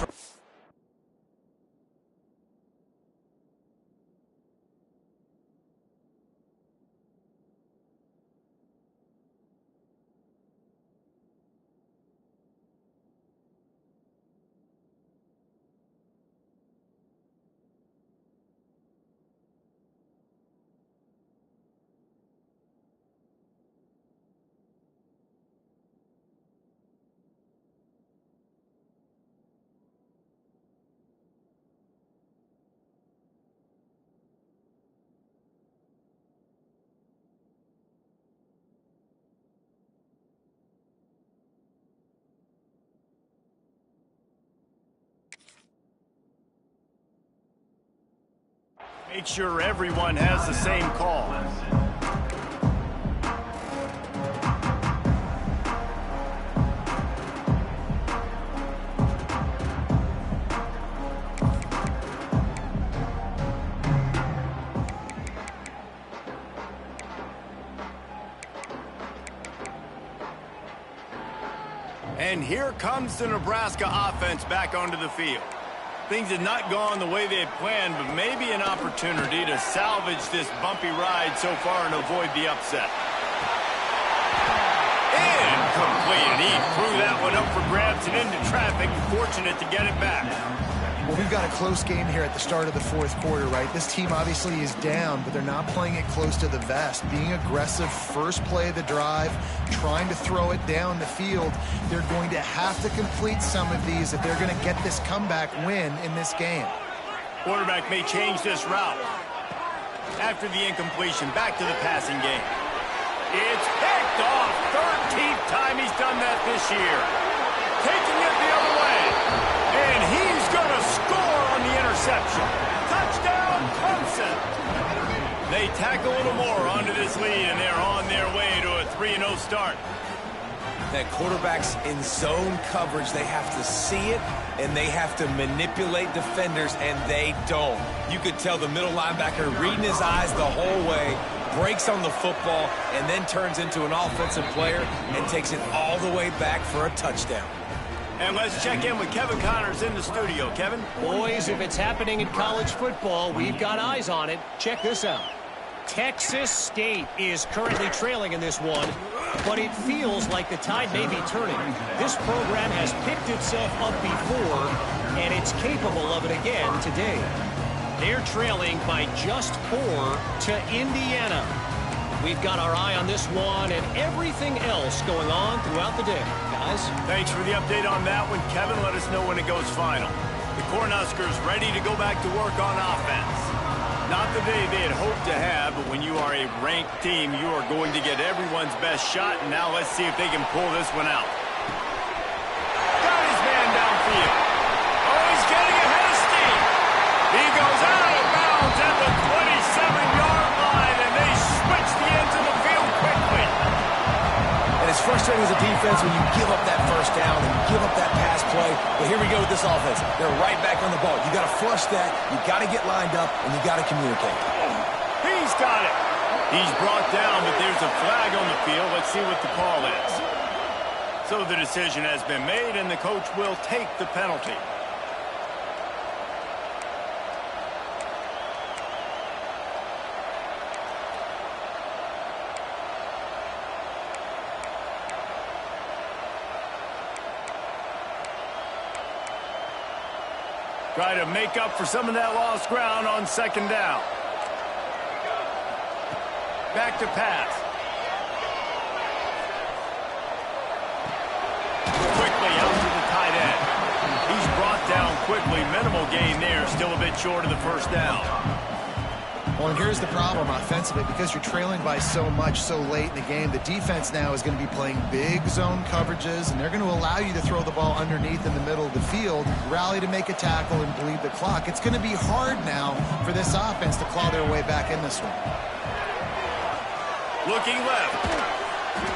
Make sure everyone has the same call. And here comes the Nebraska offense back onto the field. Things had not gone the way they had planned, but maybe an opportunity to salvage this bumpy ride so far and avoid the upset. incomplete, and he threw that one up for grabs and into traffic. Fortunate to get it back. Well, we've got a close game here at the start of the fourth quarter, right? This team obviously is down, but they're not playing it close to the vest. Being aggressive, first play of the drive, trying to throw it down the field. They're going to have to complete some of these if they're going to get this comeback win in this game. Quarterback may change this route. After the incompletion, back to the passing game. It's picked off. 13th time he's done that this year. Taking it the other way. And he's going to score on the interception. Touchdown, Clemson. They tack a little more onto this lead, and they're on their way to a 3-0 start. That quarterback's in zone coverage. They have to see it, and they have to manipulate defenders, and they don't. You could tell the middle linebacker reading his eyes the whole way, breaks on the football, and then turns into an offensive player and takes it all the way back for a touchdown. And let's check in with Kevin Connors in the studio. Kevin? Boys, if it's happening in college football, we've got eyes on it. Check this out. Texas State is currently trailing in this one, but it feels like the tide may be turning. This program has picked itself up before, and it's capable of it again today. They're trailing by just 4 to Indiana. We've got our eye on this one and everything else going on throughout the day. Guys? Thanks for the update on that one, Kevin. Let us know when it goes final. The Cornhuskers ready to go back to work on offense. Not the day they had hoped to have, but when you are a ranked team, you are going to get everyone's best shot. And now let's see if they can pull this one out. Got his man downfield. Oh, he's getting ahead of steam. He goes out of bounds at the 27-yard line, and they switch the ends of the field quickly. And it's frustrating as a defense when you give up that first down and you give up that pass play. But here we go with this offense. They're right back on the ball. You got to flush that. You got to get lined up, and you got to communicate. He's got it. He's brought down, but there's a flag on the field. Let's see what the call is. So the decision has been made, and the coach will take the penalty. Try to make up for some of that lost ground on second down. Back to pass. Quickly out to the tight end. He's brought down quickly. Minimal gain there. Still a bit short of the first down. Well, and here's the problem offensively. Because you're trailing by so much so late in the game, the defense now is going to be playing big zone coverages, and they're going to allow you to throw the ball underneath in the middle of the field, rally to make a tackle, and bleed the clock. It's going to be hard now for this offense to claw their way back in this one. Looking left.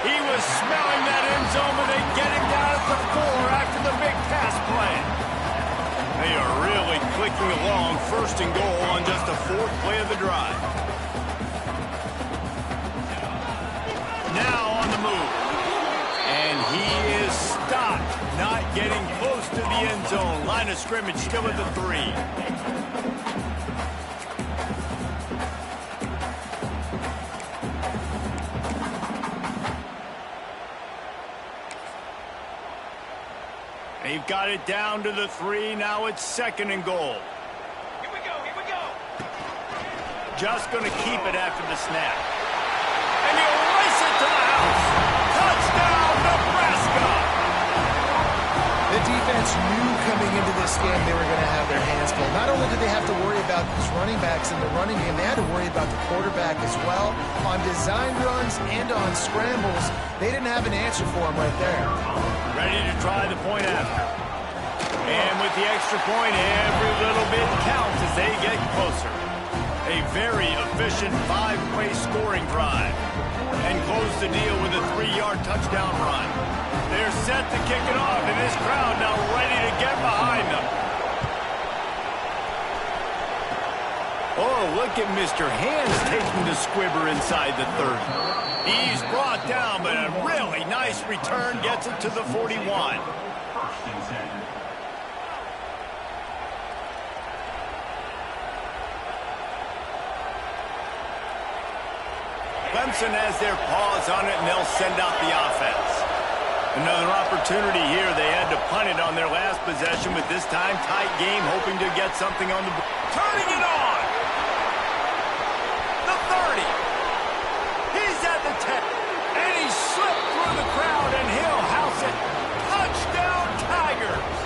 He was smelling that end zone, but they get him down at the 4 after the big pass play. They are really clicking along, first and goal on just the 4th play of the drive. Now on the move. And he is stopped, not getting close to the end zone. Line of scrimmage still at the 3. They've got it down to the 3. Now it's second and goal. Here we go, here we go. Just going to keep it after the snap. And he'll race it to the house. Touchdown, Nebraska. The defense knew coming into this game they were going to have their hands full. Not only did they have to worry about these running backs in the running game, they had to worry about the quarterback as well. On design runs and on scrambles, they didn't have an answer for him right there. Ready to try the point after. And with the extra point, every little bit counts as they get closer. A very efficient 5-play scoring drive. And close the deal with a 3-yard touchdown run. They're set to kick it off, and this crowd now ready to get behind them. Oh, look at Mr. Hands taking the squibber inside the 30. He's brought down, but a really nice return gets it to the 41. Clemson has their paws on it, and they'll send out the offense. Another opportunity here. They had to punt it on their last possession, but this time tight game, hoping to get something on the board. Turning it on! The 30. He's at the 10. And he slipped through the crowd, and he'll house it. Touchdown, Tigers!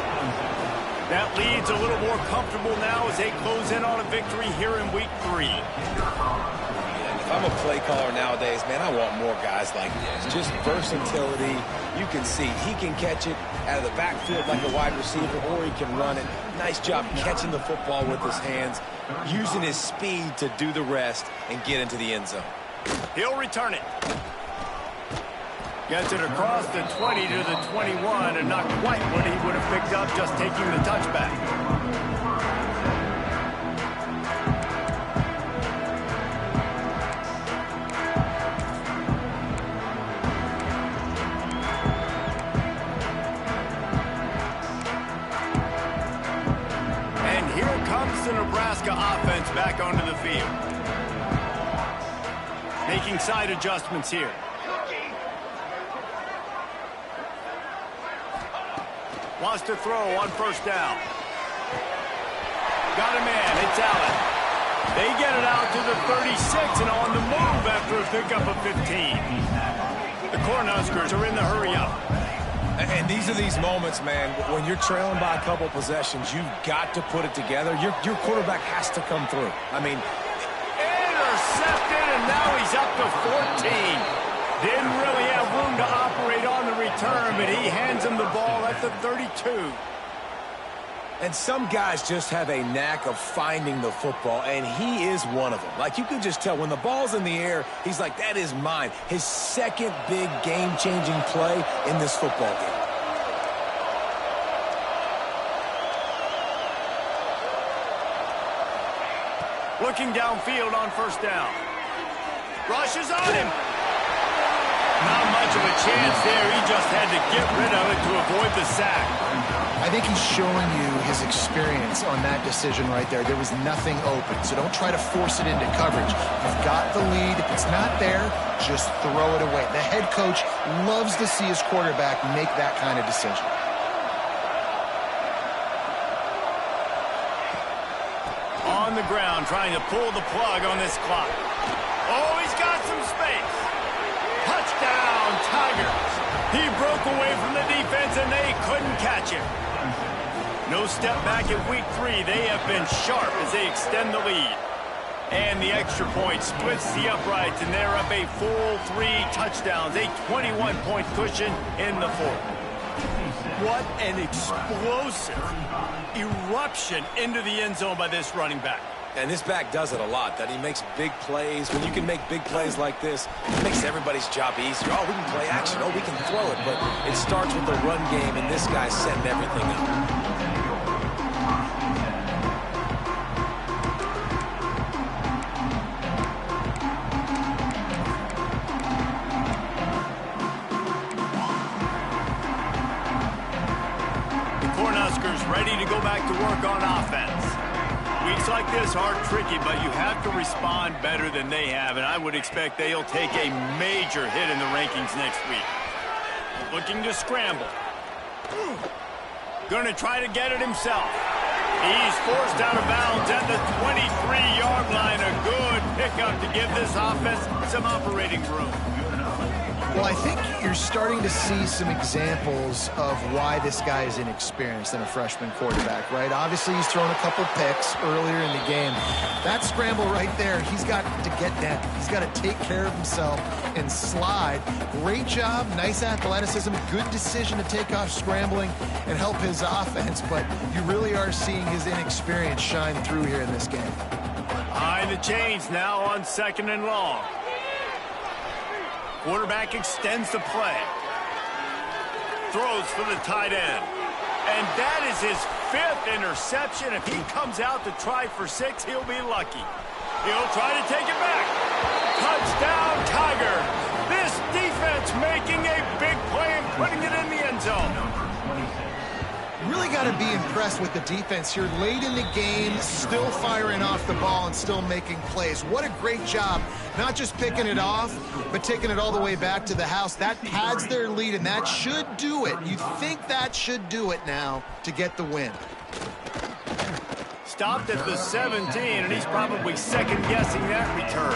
That lead's a little more comfortable now as they close in on a victory here in Week 3. If I'm a play caller nowadays, man, I want more guys like this. Just versatility. You can see he can catch it out of the backfield like a wide receiver, or he can run it. Nice job catching the football with his hands, using his speed to do the rest and get into the end zone. He'll return it. Gets it across the 20 to the 21, and not quite what he would have picked up just taking the touchback. And here comes the Nebraska offense back onto the field. Making side adjustments here. Wants to throw on first down. Got a man. It's Allen. They get it out to the 36 and on the move after a pickup of 15. The Cornhuskers are in the hurry up. And these are these moments, man, when you're trailing by a couple possessions, you've got to put it together. Your quarterback has to come through. I mean, intercepted, and now he's up to 14. Didn't really have room to operate on the return, but he hands him the ball at the 32. and some guys just have a knack of finding the football, and he is one of them. Like, you can just tell when the ball's in the air, he's like, that is mine. His second big game-changing play in this football game. Looking downfield on first down. Rushes on him. Not much of a chance there. He just had to get rid of it to avoid the sack. I think he's showing you his experience on that decision right there. There was nothing open, so don't try to force it into coverage. You've got the lead. If it's not there, just throw it away. The head coach loves to see his quarterback make that kind of decision. On the ground, trying to pull the plug on this clock. Oh, he's got some space. Touchdown, Tigers. He broke away from the defense, and they couldn't catch him. No step back in week 3. They have been sharp as they extend the lead. And the extra point splits the uprights, and they're up a full 3 touchdowns, a 21-point cushion in the fourth. What an explosive eruption into the end zone by this running back. And this back does it a lot, that he makes big plays. When you can make big plays like this, it makes everybody's job easier. Oh, we can play action. Oh, we can throw it. But it starts with the run game, and this guy's setting everything up. Ready to go back to work on offense. Weeks like this are tricky, but you have to respond better than they have, and I would expect they'll take a major hit in the rankings next week. Looking to scramble. Going to try to get it himself. He's forced out of bounds at the 23-yard line. A good pickup to give this offense some operating room. Well, I think you're starting to see some examples of why this guy is inexperienced in a freshman quarterback, right? Obviously, he's thrown a couple picks earlier in the game. That scramble right there, he's got to get down. He's got to take care of himself and slide. Great job, nice athleticism, good decision to take off scrambling and help his offense, but you really are seeing his inexperience shine through here in this game. Behind the chains now on 2nd and long. Quarterback extends the play. Throws for the tight end. And that is his 5th interception. If he comes out to try for 6, he'll be lucky. He'll try to take it back. Touchdown, Tiger. This defense making a big play and putting it in the end zone. Really got to be impressed with the defense here late in the game, still firing off the ball and still making plays. What a great job, not just picking it off, but taking it all the way back to the house. That pads their lead, and that should do it. You think that should do it now to get the win. Stopped at the 17, and he's probably second-guessing that return.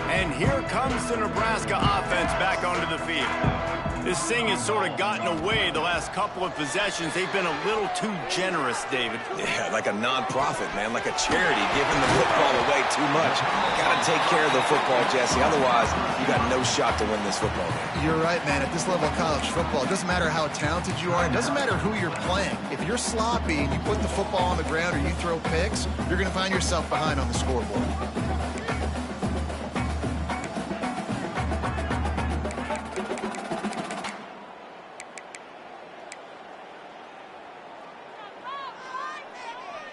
And here comes the Nebraska offense back onto the field. This thing has sort of gotten away the last couple of possessions. They've been a little too generous, David. Yeah, like a non-profit, man, like a charity, giving the football away too much. Got to take care of the football, Jesse. Otherwise, you got no shot to win this football game. You're right, man. At this level of college football, it doesn't matter how talented you are. It doesn't matter who you're playing. If you're sloppy and you put the football on the ground or you throw picks, you're going to find yourself behind on the scoreboard.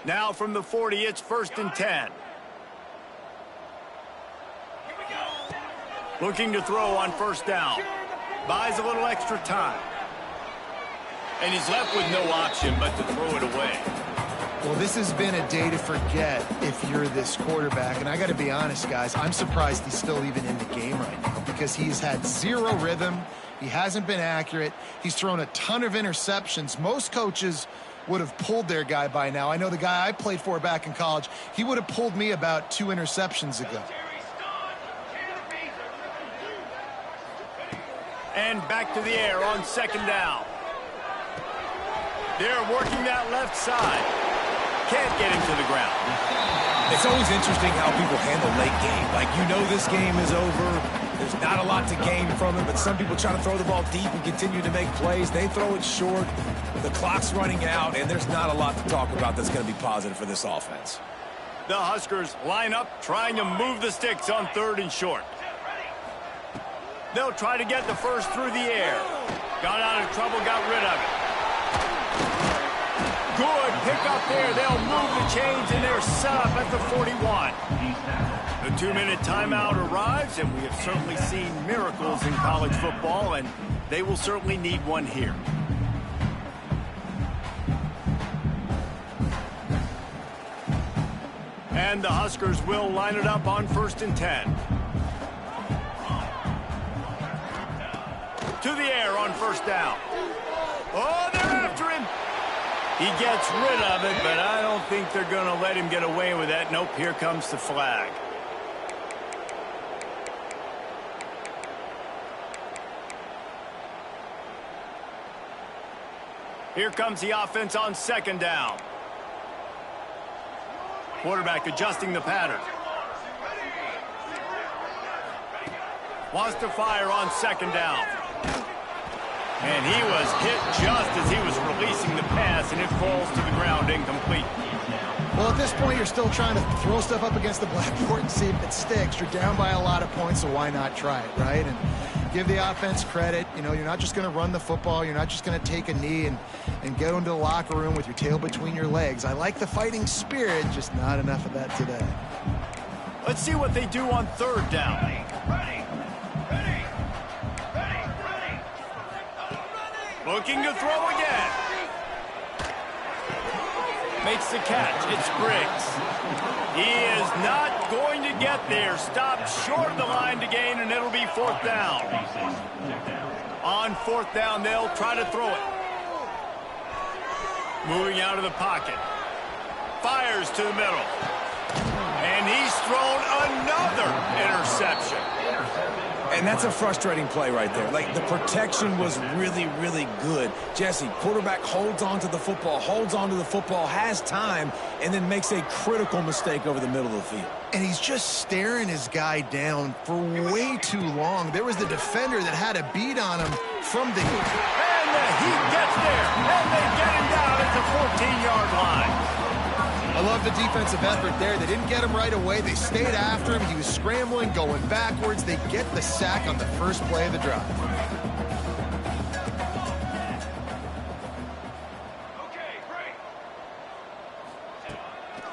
Now from the 40, it's 1st and 10. Looking to throw on 1st down. Buys a little extra time. And he's left with no option but to throw it away. Well, this has been a day to forget if you're this quarterback. And I got to be honest, guys, I'm surprised he's still even in the game right now because he's had zero rhythm. He hasn't been accurate. He's thrown a ton of interceptions. Most coaches would have pulled their guy by now. I know the guy I played for back in college, he would have pulled me about 2 interceptions ago. And back to the air on 2nd down. They're working that left side. Can't get him to the ground. It's always interesting how people handle late game. Like, you know this game is over. There's not a lot to gain from it, but some people try to throw the ball deep and continue to make plays. They throw it short. The clock's running out, and there's not a lot to talk about that's going to be positive for this offense. The Huskers line up, trying to move the sticks on 3rd and short. They'll try to get the first through the air. Got out of trouble, got rid of it. Good pick up there. They'll move the chains, and they're set up at the 41. The 2-minute timeout arrives, and we have certainly seen miracles in college football, and they will certainly need one here. And the Huskers will line it up on 1st and 10. To the air on 1st down. Oh, they're after him. He gets rid of it, but I don't think they're going to let him get away with that. Nope, here comes the flag. Here comes the offense on 2nd down. Quarterback adjusting the pattern. Wants to fire on 2nd down. And he was hit just as he was releasing the pass, and it falls to the ground incomplete. Well, at this point, you're still trying to throw stuff up against the blackboard and see if it sticks. You're down by a lot of points, so why not try it, right? And give the offense credit. You know, you're not just going to run the football. You're not just going to take a knee and get into the locker room with your tail between your legs. I like the fighting spirit, just not enough of that today. Let's see what they do on 3rd down. Looking to throw again. Makes the catch. It's Briggs. He is not going to get there. Stopped short of the line to gain, and it'll be 4th down. On 4th down, they'll try to throw it. Moving out of the pocket. Fires to the middle. And he's thrown another interception. And that's a frustrating play right there. Like, the protection was really, really good. Jesse, quarterback holds on to the football, has time, and then makes a critical mistake over the middle of the field. And he's just staring his guy down for way too long. There was the defender that had a beat on him from the heat. And the heat gets there, and they get him down at the 14-yard line. I love the defensive effort there. They didn't get him right away. They stayed after him. He was scrambling, going backwards. They get the sack on the first play of the drive.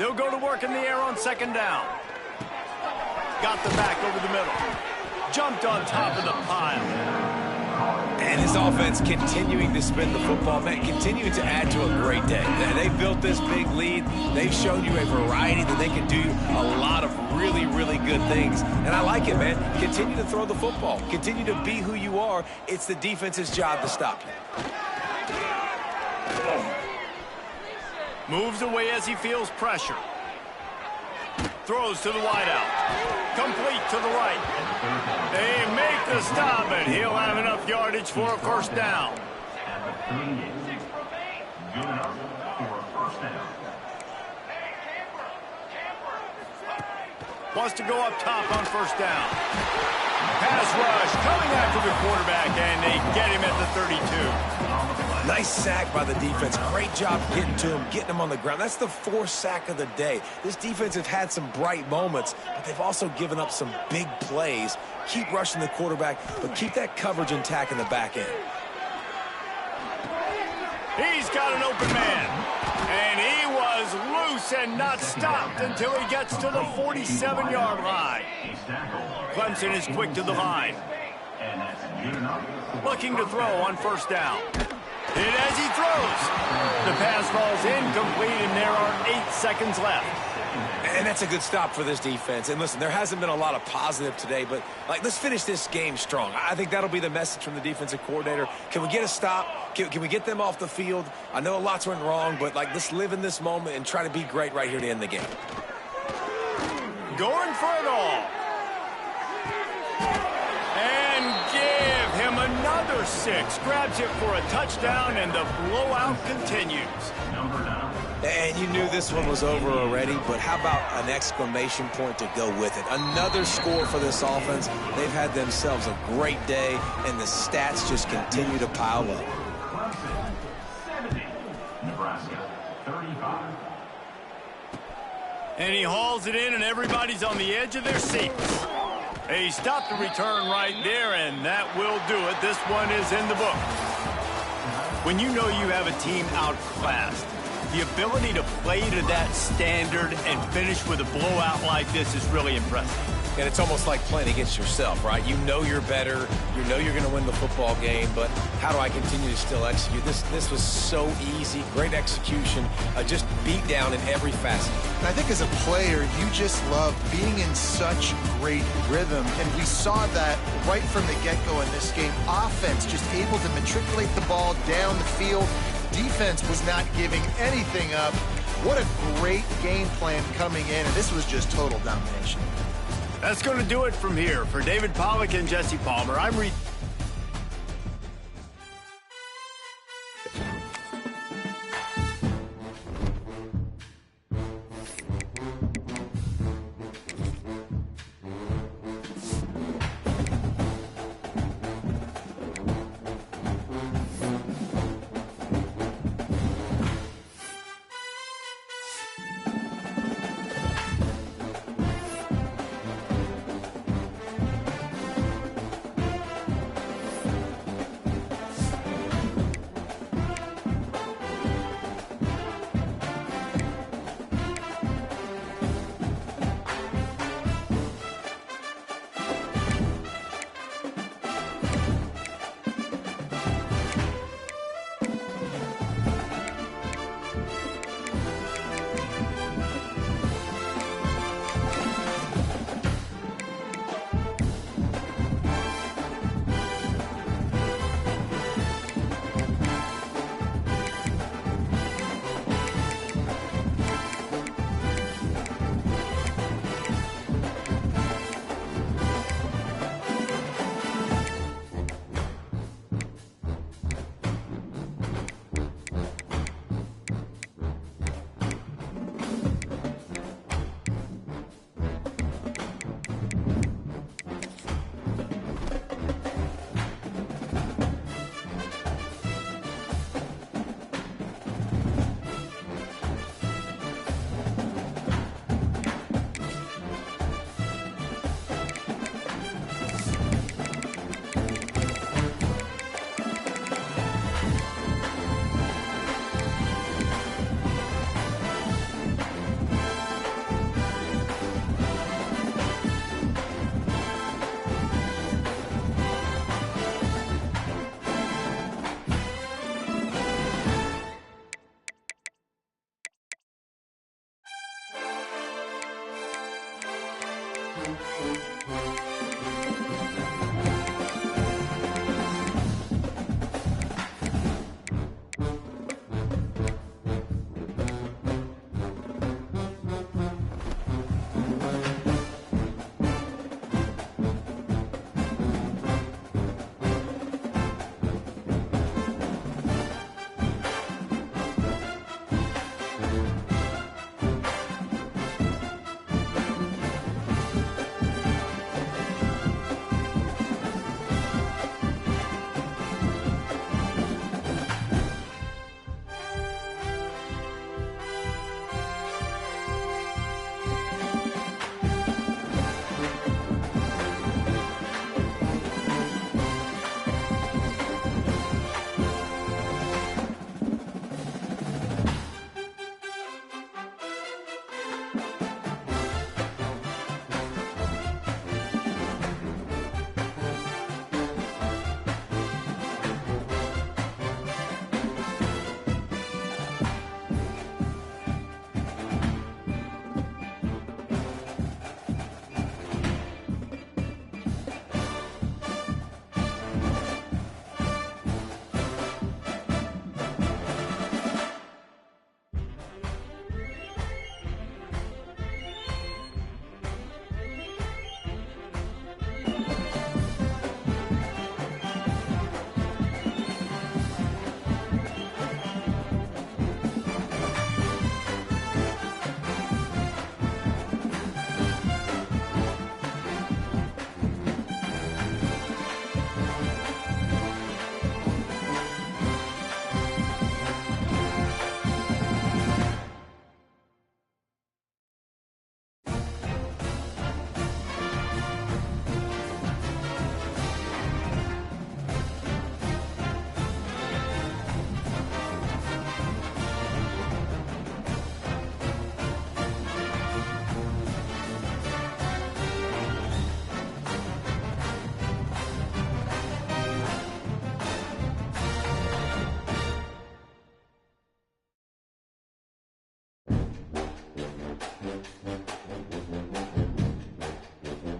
They'll go to work in the air on second down. Got the back over the middle. Jumped on top of the pile. And his offense continuing to spin the football, man, continuing to add to a great day. They built this big lead. They've shown you a variety that they can do a lot of really, really good things. And I like it, man. Continue to throw the football. Continue to be who you are. It's the defense's job to stop you. Moves away as he feels pressure. Throws to the wideout. Complete to the right. They make the stop, and he'll have enough yardage for a first down. Wants to go up top on first down. Pass rush coming after the quarterback, and they get him at the 32. Nice sack by the defense. Great job getting to him, getting him on the ground. That's the fourth sack of the day. This defense have had some bright moments, but they've also given up some big plays. Keep rushing the quarterback, but keep that coverage intact in the back end. He's got an open man. And he was loose and not stopped until he gets to the 47-yard line. Clemson is quick to the line. Looking to throw on first down. Hit as he throws. The pass falls incomplete, and there are 8 seconds left. And that's a good stop for this defense. And listen, there hasn't been a lot of positive today, but let's finish this game strong. I think that'll be the message from the defensive coordinator. Can we get a stop? Can we get them off the field? I know a lot's went wrong, but let's live in this moment and try to be great right here to end the game. Going for it all. And give him another 6. Grabs it for a touchdown, and the blowout continues. And you knew this one was over already, but how about an exclamation point to go with it? Another score for this offense. They've had themselves a great day, and the stats just continue to pile up. And he hauls it in, and everybody's on the edge of their seats. He stopped the return right there, and that will do it. This one is in the book. When you know you have a team outclassed, the ability to play to that standard and finish with a blowout like this is really impressive. And it's almost like playing against yourself, right? You know you're better. You know you're going to win the football game, but how do I continue to still execute? This was so easy. Great execution. Just beat down in every facet. And I think as a player, you just love being in such great rhythm. And we saw that right from the get-go in this game. Offense just able to matriculate the ball down the field. Defense was not giving anything up. What a great game plan coming in, and this was just total domination. That's going to do it from here. For David Pollack and Jesse Palmer, I'm Reed.